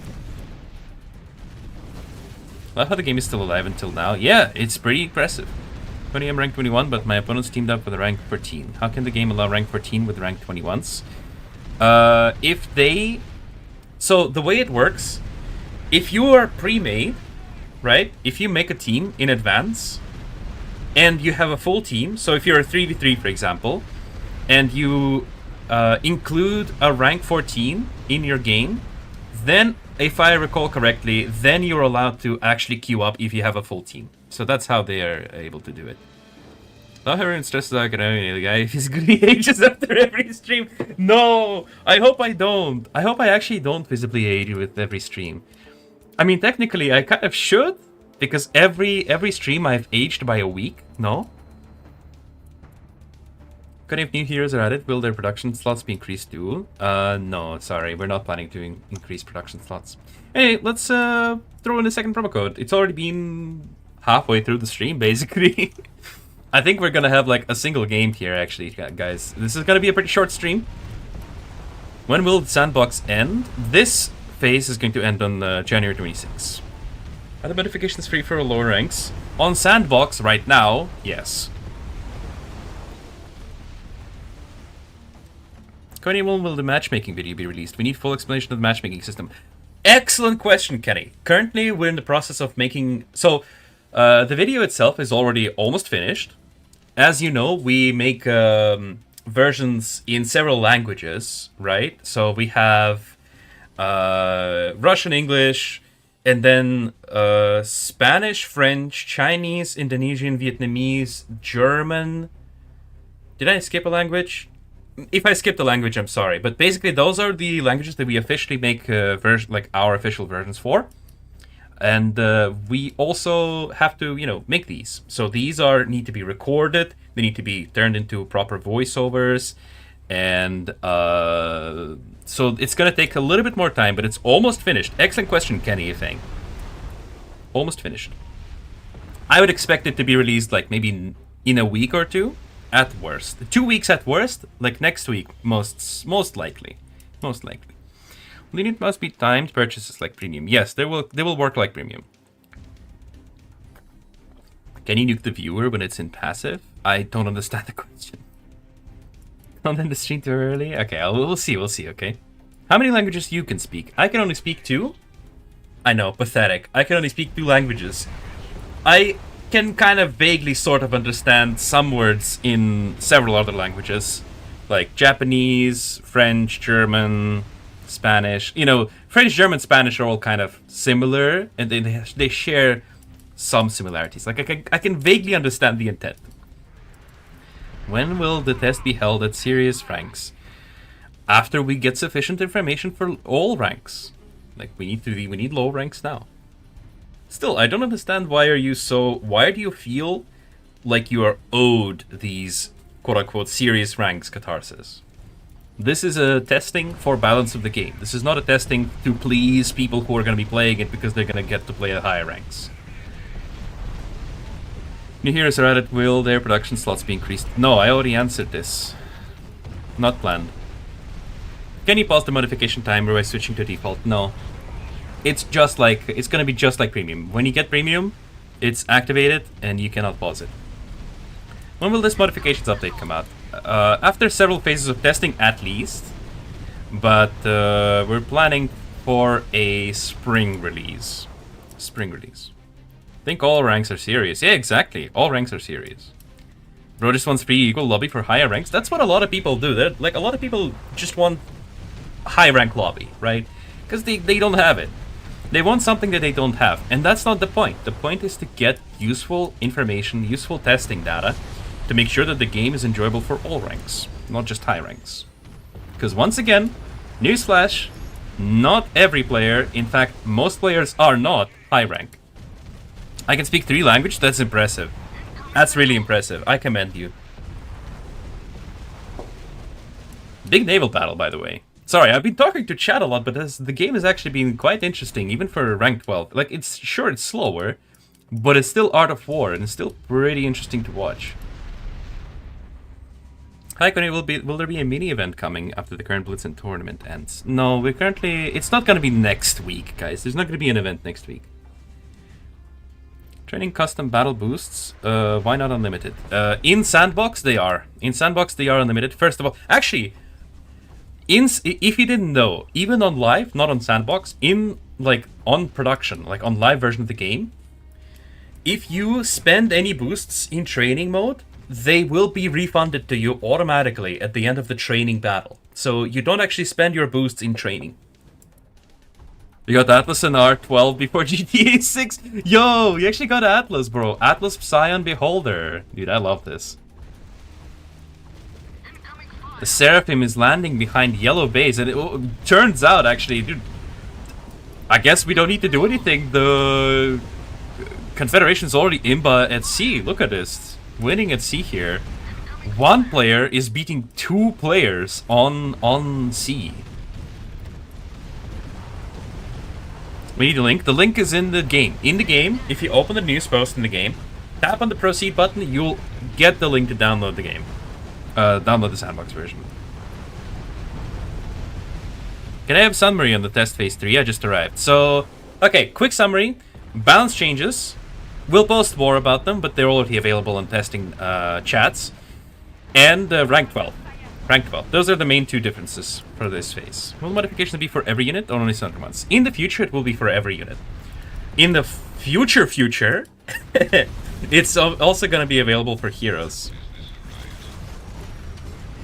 I love how the game is still alive until now. Yeah, it's pretty impressive. When I'm ranked 21, but my opponents teamed up with a rank 14. How can the game allow rank 14 with rank 21s? If they... So, the way it works, if you are pre-made, right? If you make a team in advance, and you have a full team, so if you're a 3v3, for example, and you include a rank 14 in your game, then, if I recall correctly, then you're allowed to actually queue up if you have a full team. So that's how they are able to do it. Not everyone stresses out the guy physically ages after every stream. No! I hope I don't. I hope I actually don't visibly age with every stream. I mean, technically, I kind of should, because every stream I've aged by a week. No? If new heroes are added, will their production slots be increased too? No, sorry, we're not planning to increase production slots. Hey, let's throw in a second promo code. It's already been halfway through the stream, basically. I think we're gonna have like a single game here, actually, guys. This is gonna be a pretty short stream. When will the Sandbox end? This phase is going to end on January 26th. Are the modifications free for lower ranks? On Sandbox right now, yes. When will the matchmaking video be released? We need full explanation of the matchmaking system. Excellent question, Kenny. Currently, we're in the process of making... So, the video itself is already almost finished. As you know, we make versions in several languages, right? So we have Russian, English, and then Spanish, French, Chinese, Indonesian, Vietnamese, German. Did I skip a language? If I skipped a language, I'm sorry. But basically, those are the languages that we officially make like our official versions for. And we also have to, you know, make these. So these need to be recorded. They need to be turned into proper voiceovers. And so it's going to take a little bit more time, but it's almost finished. Excellent question, Kenny, I think. Almost finished. I would expect it to be released like maybe in a week or two. At worst. 2 weeks at worst, like next week, most likely. Most likely. It must be timed purchases like premium. Yes, they will work like premium. Can you nuke the viewer when it's in passive? I don't understand the question. Don't end the stream too early? Okay, we'll see, okay? How many languages you can speak? I can only speak 2. I know, pathetic. I can only speak 2 languages. I can kind of vaguely sort of understand some words in several other languages, like Japanese, French, German, Spanish. You know, French, German, Spanish are all kind of similar, and they share some similarities. Like I can vaguely understand the intent. When will the test be held at serious ranks? After we get sufficient information for all ranks. Like we need low ranks now. Still, I don't understand why do you feel like you are owed these quote-unquote serious ranks, Catharsis? This is a testing for balance of the game. This is not a testing to please people who are going to be playing it because they're going to get to play at higher ranks. New heroes are added. Will their production slots be increased? No, I already answered this. Not planned. Can you pause the modification timer by switching to default? No. It's just like, it's going to be just like premium. When you get premium, it's activated and you cannot pause it. When will this modifications update come out? After several phases of testing, at least. But we're planning for a spring release. Spring release. I think all ranks are serious. Yeah, exactly. All ranks are serious. Bro just wants free equal lobby for higher ranks. That's what a lot of people do. They're, like, a lot of people just want high rank lobby, right? Because they don't have it. They want something that they don't have. And that's not the point. The point is to get useful information, useful testing data, to make sure that the game is enjoyable for all ranks, not just high ranks. Because once again, newsflash, not every player, in fact, most players are not high rank. I can speak 3 languages, that's impressive. That's really impressive, I commend you. Big naval battle, by the way. Sorry, I've been talking to chat a lot, but the game has actually been quite interesting, even for rank 12. Like, it's sure it's slower, but it's still Art of War, and it's still pretty interesting to watch. Hi, Connie, will there be a mini event coming after the current Blitzen tournament ends? No, it's not gonna be next week, guys. There's not gonna be an event next week. Training custom battle boosts, why not unlimited? In Sandbox, they are. In Sandbox, they are unlimited. First of all, actually, if you didn't know, even on live, not on Sandbox, on production, like on live version of the game, if you spend any boosts in training mode, they will be refunded to you automatically at the end of the training battle. So you don't actually spend your boosts in training. You got Atlas and R12 before GTA 6. Yo, you actually got Atlas, bro. Atlas Psion Beholder. Dude, I love this. The Seraphim is landing behind yellow base, and it turns out, actually, dude, I guess we don't need to do anything. The Confederation's already imba at sea. Look at this. Winning at sea here. One player is beating 2 players on sea. We need a link. The link is in the game. In the game, if you open the news post in the game, tap on the proceed button, you'll get the link to download the game. Download the Sandbox version. Can I have summary on the test phase 3? I just arrived. So, okay, quick summary. Balance changes. We'll post more about them, but they're already available on testing chats. And rank 12. Rank 12. Those are the main 2 differences for this phase. Will modifications be for every unit or only certain ones? In the future, it will be for every unit. In the future, it's also going to be available for heroes.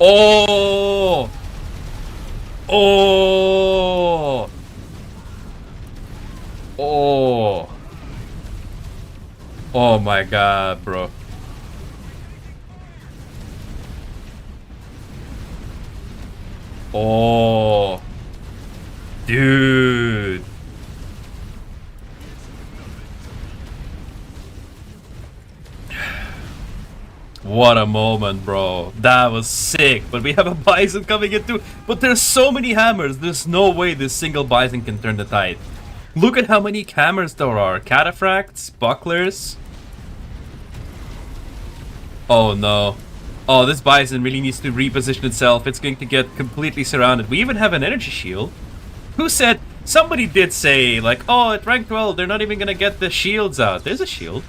Oh! Oh! Oh! Oh my god, bro. Oh. Dude. What a moment, bro. That was sick. But we have a Bison coming in too. But there's so many hammers. There's no way this single Bison can turn the tide. Look at how many hammers there are. Cataphracts, bucklers. Oh no. Oh, this Bison really needs to reposition itself. It's going to get completely surrounded. We even have an energy shield. Who said? Somebody did say, like, oh, at rank 12, they're not even going to get the shields out. There's a shield.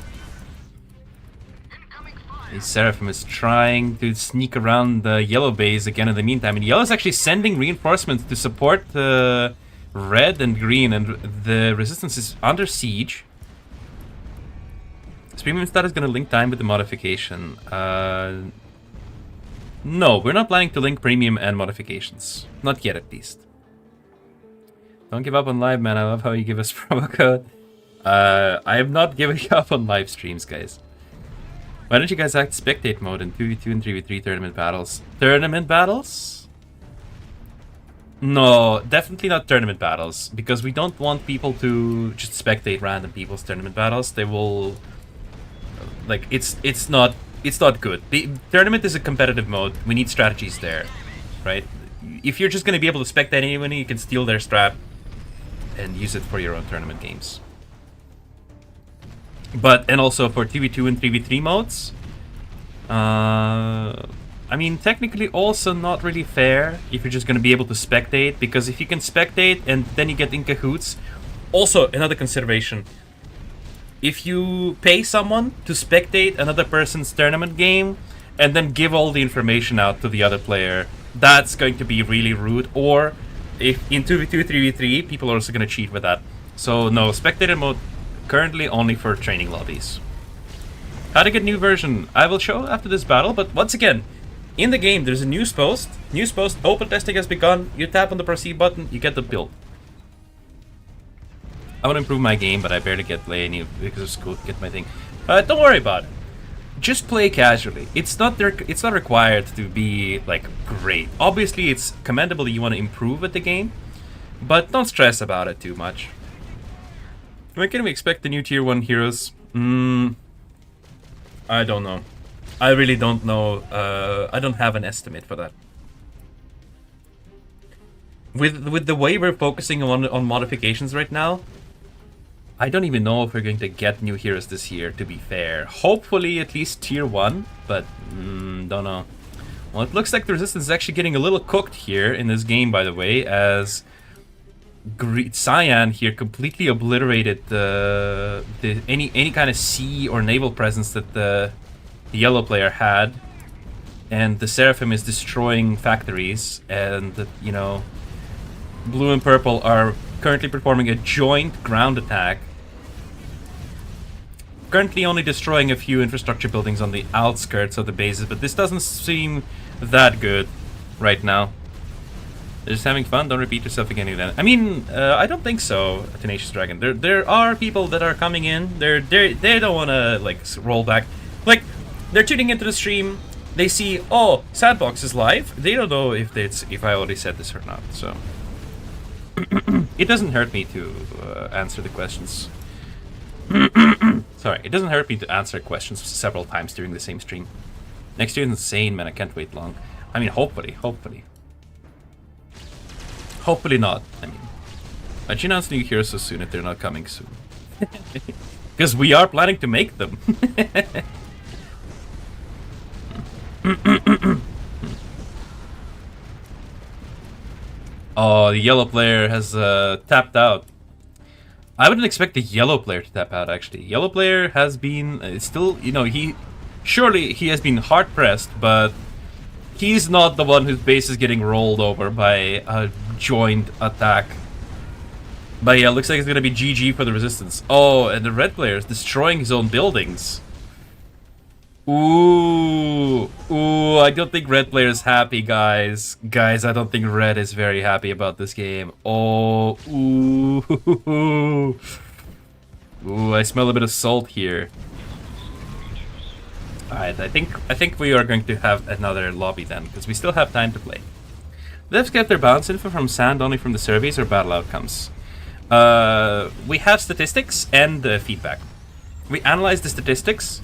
The Seraphim is trying to sneak around the yellow base again in the meantime. And yellow is actually sending reinforcements to support the red and green. And the resistance is under siege. This premium stat is going to link time with the modification. No, we're not planning to link premium and modifications. Not yet, at least. Don't give up on live, man. I love how you give us promo code. I am not giving up on live streams, guys. Why don't you guys act spectate mode in 2v2 and 3v3 tournament battles? Tournament battles? No, definitely not tournament battles. Because we don't want people to just spectate random people's tournament battles. They will... Like, it's not good. The tournament is a competitive mode. We need strategies there, right? if you're just going to be able to spectate anyone, you can steal their strat and use it for your own tournament games. And also for 2v2 and 3v3 modes, I mean, technically also not really fair if you're just going to be able to spectate, because if you can spectate and then you get in cahoots. Also, another consideration, if you pay someone to spectate another person's tournament game and then give all the information out to the other player, that's going to be really rude. Or if in 2v2, 3v3, people are also going to cheat with that. So no, spectator mode currently only for training lobbies. How to get new version, I will show after this battle, but once again, in the game there's a news post. News post, open testing has begun. You tap on the proceed button, you get the build. I want to improve my game, but I barely get play any because of school to get my thing. Don't worry about it. Just play casually. It's not required to be like great. Obviously, it's commendable that you want to improve at the game, but don't stress about it too much. When can we expect the new tier 1 heroes? I don't know. I really don't know. I don't have an estimate for that. With the way we're focusing on modifications right now, I don't even know if we're going to get new heroes this year, to be fair. Hopefully at least tier 1, but don't know. Well, it looks like the Resistance is actually getting a little cooked here in this game, by the way, as Cyan here completely obliterated any kind of sea or naval presence that the yellow player had. And the Seraphim is destroying factories, and, you know, blue and purple are currently performing a joint ground attack. Currently only destroying a few infrastructure buildings on the outskirts of the bases, but this doesn't seem that good right now. They're just having fun, don't repeat yourself again. I mean, I don't think so, Tenacious Dragon. There are people that are coming in, they don't want to, like, roll back. Like, they're tuning into the stream, they see, oh, Sandbox is live. They don't know if I already said this or not, so... It doesn't hurt me to answer the questions. Sorry, it doesn't hurt me to answer questions several times during the same stream. Next year is insane, man. I can't wait long. I mean, hopefully. Hopefully not. I mean, why'd you announce new heroes so soon if they're not coming soon? Because we are planning to make them. Oh, the yellow player has tapped out. I wouldn't expect the yellow player to tap out, actually. Yellow player has been still, you know, surely he has been hard pressed, but he's not the one whose base is getting rolled over by a joint attack. But yeah, looks like it's gonna be GG for the Resistance. Oh, and the red player is destroying his own buildings. Ooh, I don't think red player is happy, guys. Guys, I don't think red is very happy about this game. Oh, ooh. Ooh, I smell a bit of salt here. Alright, I think we are going to have another lobby then, because we still have time to play. Let's get their bounce info from Sand only from the surveys or battle outcomes. We have statistics and feedback. We analyze the statistics,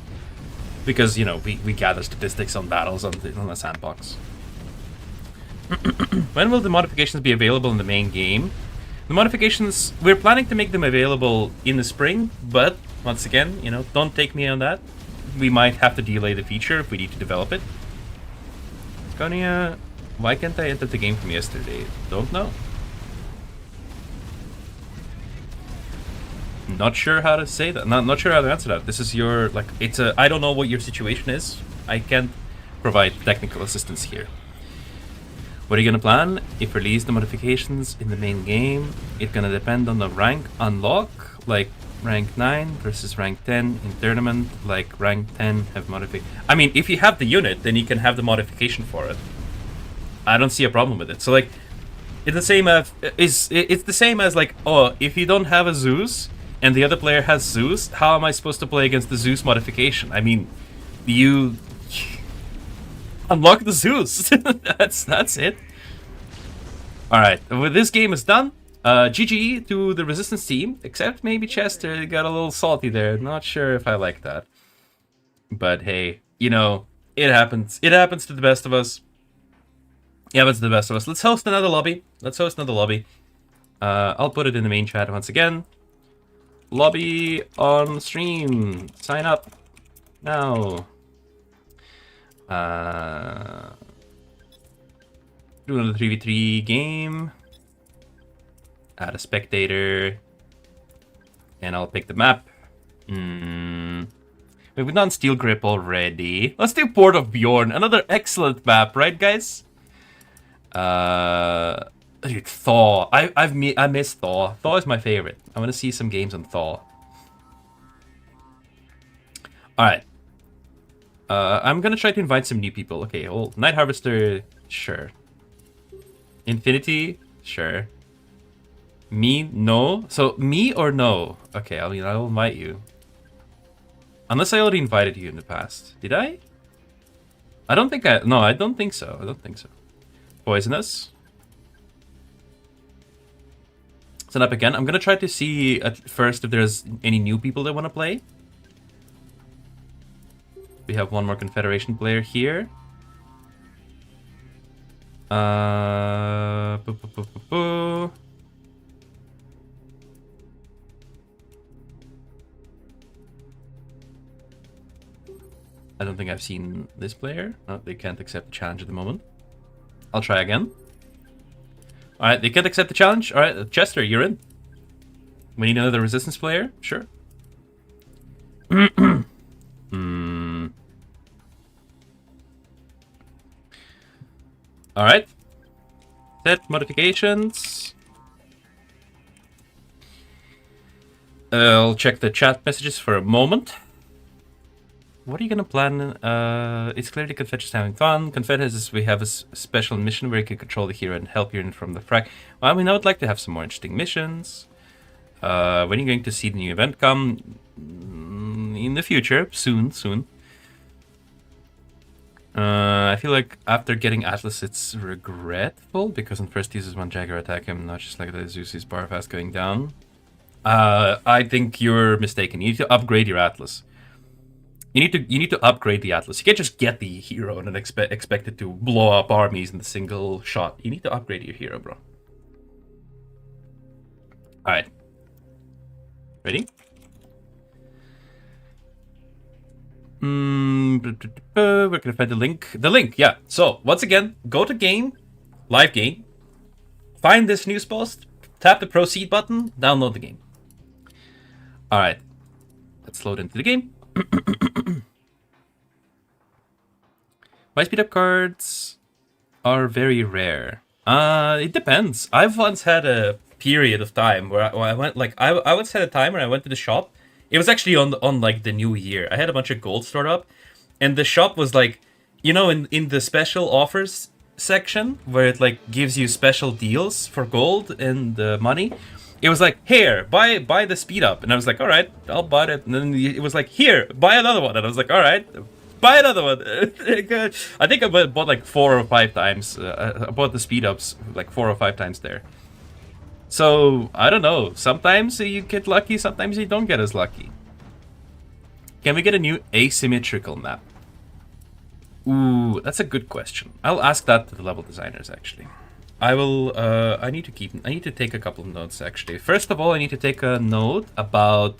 because, you know, we gather statistics on battles on the Sandbox. When will the modifications be available in the main game? The modifications, we're planning to make them available in the spring, but, once again, you know, don't take me on that. We might have to delay the feature if we need to develop it. Konya, why can't I enter the game from yesterday? Don't know. Not sure how to say that. Not sure how to answer that. This is your, like, it's a, I don't know what your situation is. I can't provide technical assistance here. What are you gonna plan? If release the modifications in the main game, it's gonna depend on the rank unlock, like rank 9 versus rank 10 in tournament, like rank 10 have modification. I mean, if you have the unit, then you can have the modification for it. I don't see a problem with it. So like, it's the same as, it's the same as like, oh, if you don't have a Zeus, and the other player has Zeus, how am I supposed to play against the Zeus modification? I mean, you unlock the Zeus. that's it. Alright, well, this game is done. GG to the Resistance team, except maybe Chester got a little salty there. Not sure if I like that. But hey, you know, it happens. It happens to the best of us. Yeah, that's the best of us. Let's host another lobby. I'll put it in the main chat once again. Lobby on stream. Sign up now. Do another 3v3 game. Add a spectator. And I'll pick the map. We've done Steel Grip already. Let's do Port of Bjorn. Another excellent map, right, guys? Dude, Thaw. I miss Thaw. Thaw is my favorite. I want to see some games on Thaw. Alright. I'm gonna try to invite some new people. Okay, well, Night Harvester, sure. Infinity, sure. Me, no. So, me or no? Okay, I mean, I'll invite you. Unless I already invited you in the past. Did I? I don't think I... No, I don't think so. Poisonous. Set up again. I'm gonna try to see at first if there's any new people that want to play. We have one more Confederation player here. I don't think I've seen this player. No, they can't accept the challenge at the moment. I'll try again. Alright, they can't accept the challenge. Alright, Chester, you're in. We need another resistance player? Sure. Alright. Set modifications. I'll check the chat messages for a moment. What are you gonna plan? It's clearly Confed is having fun. Confed we have a special mission where you can control the hero and help you from the frag. Well, I mean, I would like to have some more interesting missions. When are you going to see the new event come? In the future, soon. I feel like after getting Atlas, it's regretful because on first uses one Jagger attack him, not just like the Zeus's bar fast going down. I think you're mistaken. You need to upgrade your Atlas. You need to upgrade the Atlas. You can't just get the hero and then expect it to blow up armies in the single shot. You need to upgrade your hero, bro. Alright. Ready? We're gonna find the link. The link, yeah. So, once again, go to game, live game, find this news post, tap the proceed button, download the game. Alright. Let's load into the game. My speed up cards are very rare. It depends. I've once had a period of time where I went like I once had a time where I went to the shop. It was actually on like the new year. I had a bunch of gold stored up, and the shop was like, you know, in the special offers section where it like gives you special deals for gold and money. It was like, here, buy the speed up, and I was like, all right, I'll buy it. And then it was like, here, buy another one, and I was like, all right, buy another one. I think I bought like 4 or 5 times. I bought the speed ups like 4 or 5 times there. So I don't know. Sometimes you get lucky, sometimes you don't get as lucky. Can we get a new asymmetrical map? Ooh, that's a good question. I'll ask that to the level designers actually. I will, I need to take a couple of notes actually. First of all, I need to take a note about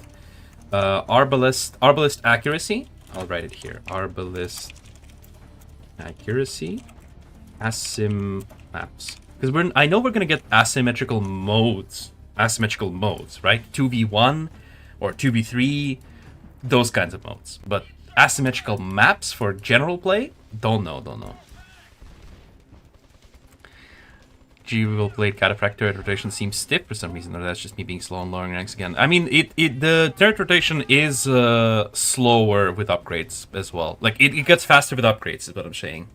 Arbalist accuracy. I'll write it here. Arbalist accuracy. Asym maps. Because I know we're gonna get asymmetrical modes. Asymmetrical modes, right? 2v1 or 2v3, those kinds of modes. But asymmetrical maps for general play, don't know. Will blade cataphract turret rotation seems stiff for some reason, or that's just me being slow and lowering ranks again. I mean, the turret rotation is slower with upgrades as well. Like it gets faster with upgrades, is what I'm saying.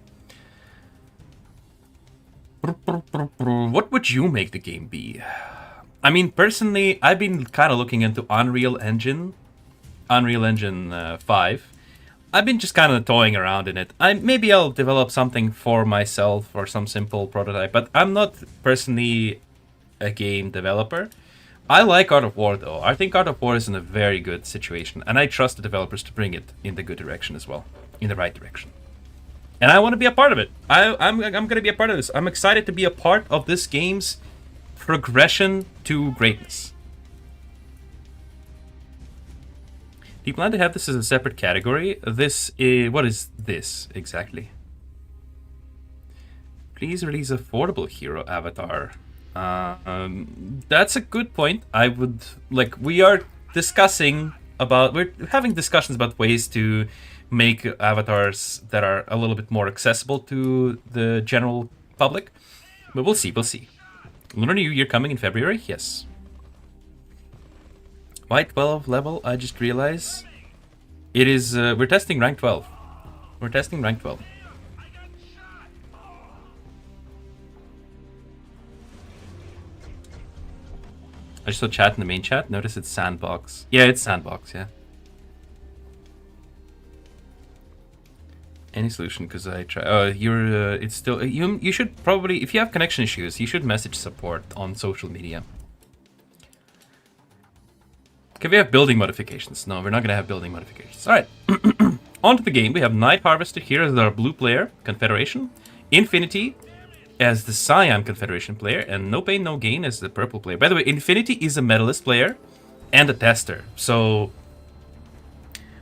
What would you make the game be? I mean, personally, I've been kind of looking into Unreal Engine 5. I've been just kind of toying around in it. Maybe I'll develop something for myself or some simple prototype, but I'm not personally a game developer. I like Art of War though. I think Art of War is in a very good situation, and I trust the developers to bring it in the good direction as well, in the right direction. And I want to be a part of it. I'm going to be a part of this. I'm excited to be a part of this game's progression to greatness. Do you plan to have this as a separate category? This is... What is this exactly? Please release affordable hero avatar. That's a good point. I would... Like, we are discussing about... We're having discussions about ways to make avatars that are a little bit more accessible to the general public. But we'll see, we'll see. Lunar New Year coming in February? Yes. Why 12 level? I just realized. It is... we're testing rank 12. We're testing rank 12. I just saw chat in the main chat. Notice it's sandbox. Yeah, it's sandbox, yeah. Any solution? Because I try. You're. It's still. You should probably, if you have connection issues, you should message support on social media. Can we have building modifications? No, we're not gonna have building modifications. All right. On to the game. We have Night Harvester here as our blue player, Confederation. Infinity as the Cyan Confederation player, and No Pain No Gain as the purple player. By the way, Infinity is a medalist player and a tester. So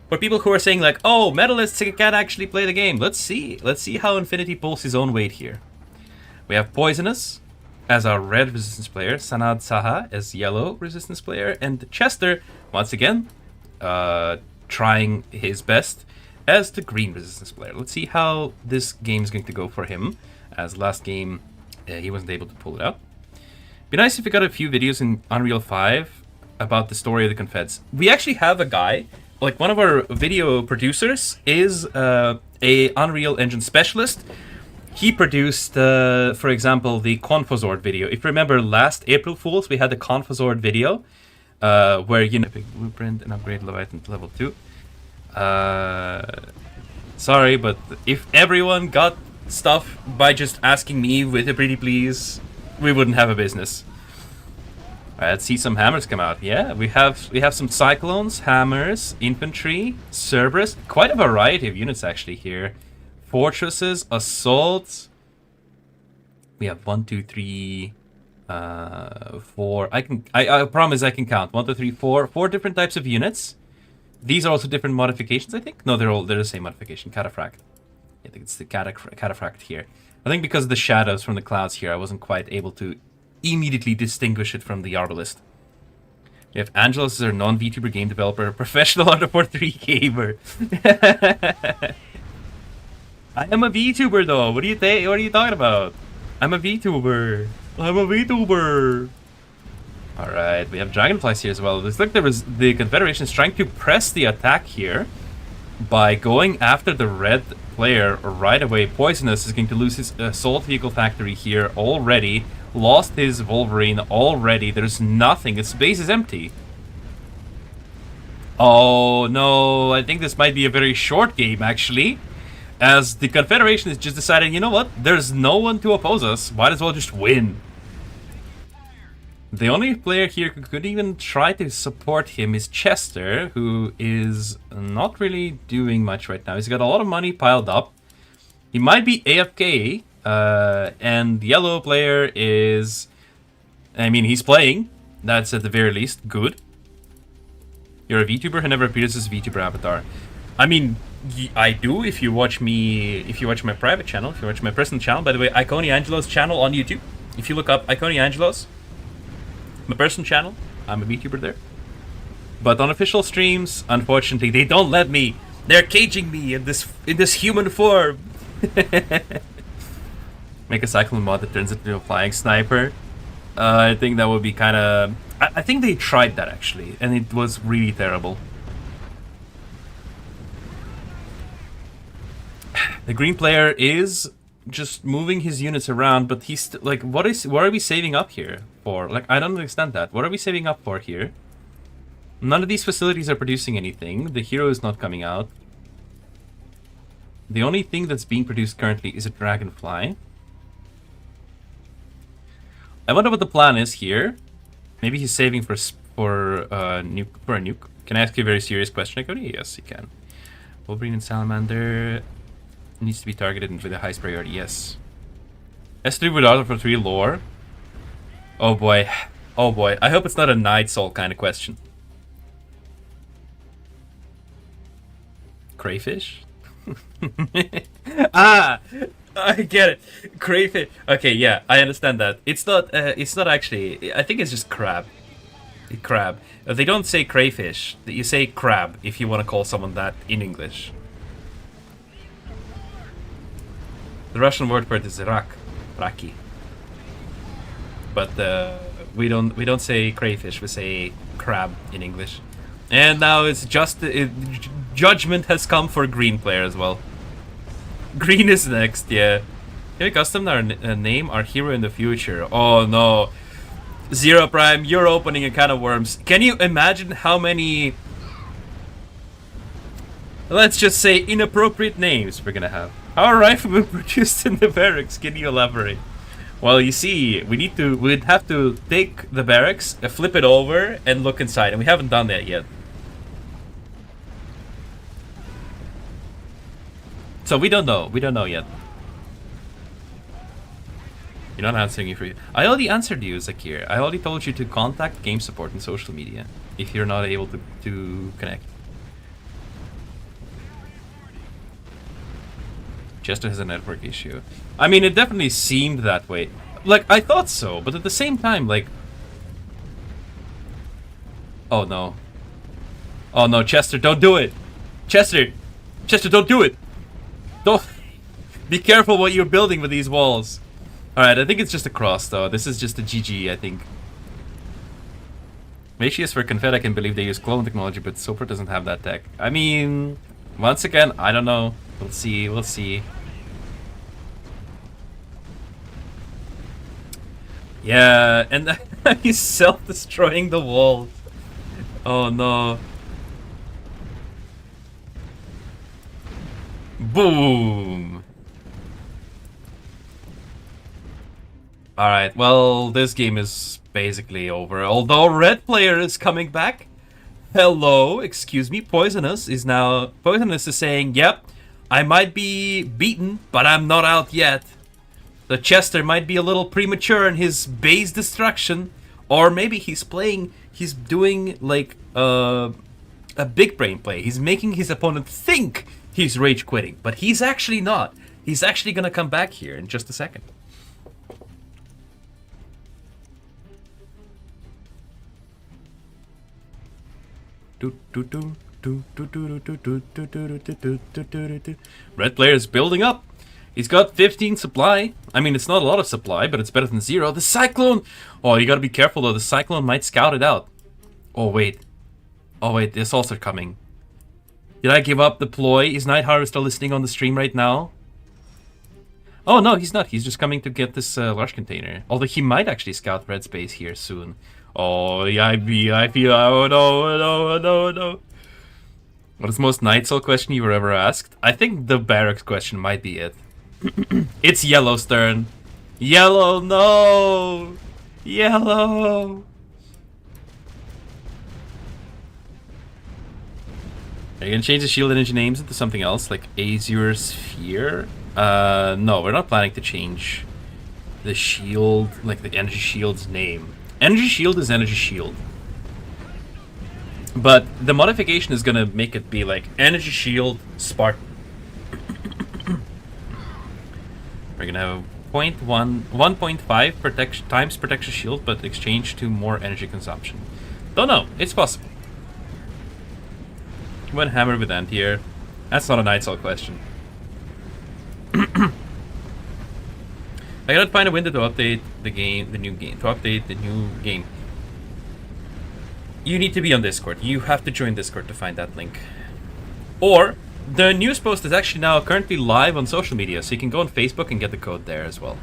for people who are saying like, oh, medalists can't actually play the game, let's see. Let's see how Infinity pulls his own weight here. We have Poisonous as our red resistance player, Sanad Saha as yellow resistance player, and Chester, once again, trying his best as the green resistance player. Let's see how this game is going to go for him, as last game he wasn't able to pull it out. Be nice if we got a few videos in Unreal 5 about the story of the Confeds. We actually have a guy, like one of our video producers is a Unreal Engine specialist. He produced, for example, the Confazord video. If you remember last April Fools, we had the Confazord video where, you know, big blueprint and upgrade Leviathan to level 2. Sorry, but if everyone got stuff by just asking me with a pretty please, we wouldn't have a business. Alright, let's see some hammers come out. Yeah, we have some cyclones, hammers, infantry, Cerberus, quite a variety of units actually here. Fortresses, assaults. We have 1, 2, 3, 4. I promise I can count. 1, 2, 3, 4. 4 different types of units. These are also different modifications, I think. No, they're the same modification. Cataphract. I think it's the cataphract here. I think because of the shadows from the clouds here, I wasn't quite able to immediately distinguish it from the arbalist. We have Angelos as our non-VTuber game developer, professional Underport 3 gamer. I am a VTuber though. What are you talking about? I'm a VTuber. I'm a VTuber. All right, we have dragonflies here as well. Looks like the Confederation is trying to press the attack here by going after the red player right away. Poisonous is going to lose his assault vehicle factory here already. Lost his Wolverine already. There's nothing. Its base is empty. Oh no, I think this might be a very short game actually, as the Confederation is just deciding, you know what, there's no one to oppose us, might as well just win. The only player here who could even try to support him is Chester, who is not really doing much right now. He's got a lot of money piled up. He might be AFK, and the yellow player is... I mean, he's playing. That's at the very least good. You're a VTuber who never appears as a VTuber avatar. I mean, I do if you watch me, if you watch my private channel, if you watch my personal channel. By the way, Iconi Angelos channel on YouTube. If you look up Iconi Angelos, my personal channel, I'm a VTuber there. But on official streams, unfortunately, they don't let me. They're caging me in this human form. Make a cyclone mod that turns into a flying sniper. I think that would be kind of... I think they tried that actually, and it was really terrible. The green player is just moving his units around, but he's like, what are we saving up here for? Like, I don't understand that. What are we saving up for here? None of these facilities are producing anything. The hero is not coming out. The only thing that's being produced currently is a dragonfly. I wonder what the plan is here. Maybe he's saving for a nuke. Can I ask you a very serious question, Cody? Yes, you can. Wolverine and Salamander. Needs to be targeted with the highest priority, yes. S3 without for 3 lore. Oh boy. Oh boy. I hope it's not a Night Soul kind of question. Crayfish? Ah! I get it. Crayfish. Okay, yeah, I understand that. It's not actually, I think it's just crab. Crab. They don't say crayfish. You say crab if you want to call someone that in English. The Russian word for it is rak. Raki. But we don't say crayfish, we say crab in English. And now it's just judgment has come for green player as well. Green is next, yeah. Can we custom our name, our hero in the future? Oh no. Zero Prime, you're opening a can of worms. Can you imagine how many, let's just say, inappropriate names we're gonna have? Our rifle was produced in the barracks. Can you elaborate? Well, you see, we'd have to take the barracks, flip it over, and look inside, and we haven't done that yet. So we don't know. We don't know yet. You're not answering you for you. I already answered you, Zakir. I already told you to contact game support and social media if you're not able to connect. Chester has a network issue. I mean, it definitely seemed that way. Like, I thought so, but at the same time, like... Oh, no. Oh, no, Chester, don't do it! Chester! Chester, don't do it! Don't... Be careful what you're building with these walls. Alright, I think it's just a cross, though. This is just a GG, I think. Macius for Confed, I can believe they use clone technology, but Super doesn't have that tech. I mean... Once again, I don't know. We'll see, we'll see. Yeah, and he's self-destroying the walls. Oh no. Boom! Alright, well, this game is basically over. Although red player is coming back. Hello, excuse me, Poisonous is now... Poisonous is saying, yep, I might be beaten, but I'm not out yet. The Chester might be a little premature in his base destruction. Or maybe he's doing like a big brain play. He's making his opponent think he's rage quitting, but he's actually not. He's actually gonna come back here in just a second. Red player is building up. He's got 15 supply. I mean, it's not a lot of supply, but it's better than 0. The Cyclone! Oh, you gotta be careful though. The Cyclone might scout it out. Oh, wait. Oh, wait. The assaults are coming. Did I give up the ploy? Is Night Harvester listening on the stream right now? Oh, no, he's not. He's just coming to get this large container. Although he might actually scout red space here soon. Oh, yeah, I feel... Oh, no, oh, no, oh, no, oh, no. What is the most Night Soul question you were ever asked? I think the barracks question might be it. It's Yellow Stern. Yellow, no! Yellow! Are you gonna change the shield energy names into something else, like Azure Sphere? No, we're not planning to change the shield, like the energy shield's name. Energy shield is energy shield. But the modification is gonna make it be like energy shield Spartan. We're gonna have 1.5 times protection shield, but exchange to more energy consumption. Don't know, it's possible. One hammer with anti-air. That's not a Night Soul question. I gotta find a window to update the game, the new game. You need to be on Discord. You have to join Discord to find that link. Or the news post is actually now currently live on social media, so you can go on Facebook and get the code there as well.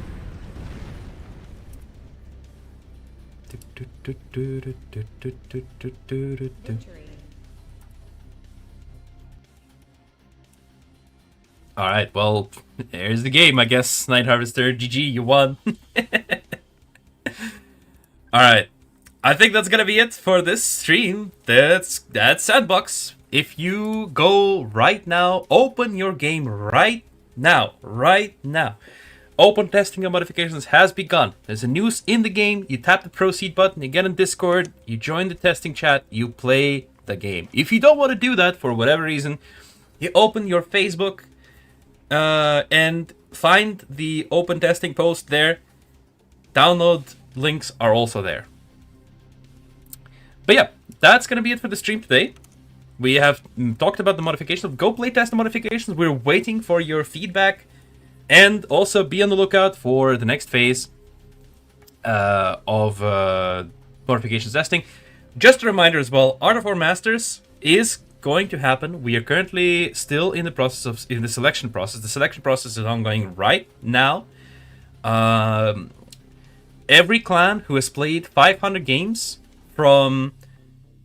Alright, well, there's the game, I guess. Night Harvester, GG, you won. Alright, I think that's gonna be it for this stream. That's Sandbox. If you go right now, open your game right now, right now, open testing of modifications has begun. There's a news in the game. You tap the proceed button, you get in Discord, you join the testing chat, you play the game. If you don't want to do that for whatever reason, you open your Facebook and find the open testing post there. Download links are also there. But yeah, that's going to be it for the stream today. We have talked about the modifications. Go play test the modifications. We're waiting for your feedback. And also be on the lookout for the next phase of modifications testing. Just a reminder as well, Art of War Masters is going to happen. We are currently still in the selection process. The selection process is ongoing right now. Every clan who has played 500 games from...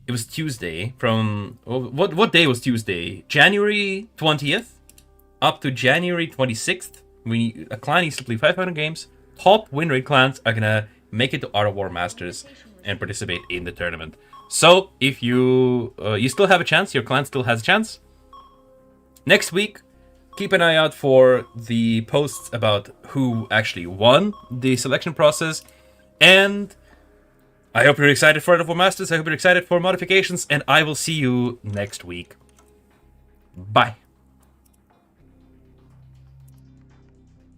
It was Tuesday. From... What day was Tuesday? January 20th up to January 26th. A clan needs to play 500 games. Top win rate clans are gonna make it to Art of War Masters and participate in the tournament. So if you still have a chance, your clan still has a chance. Next week, keep an eye out for the posts about who actually won the selection process. And I hope you're excited for Art of War Masters. I hope you're excited for modifications, and I will see you next week. Bye.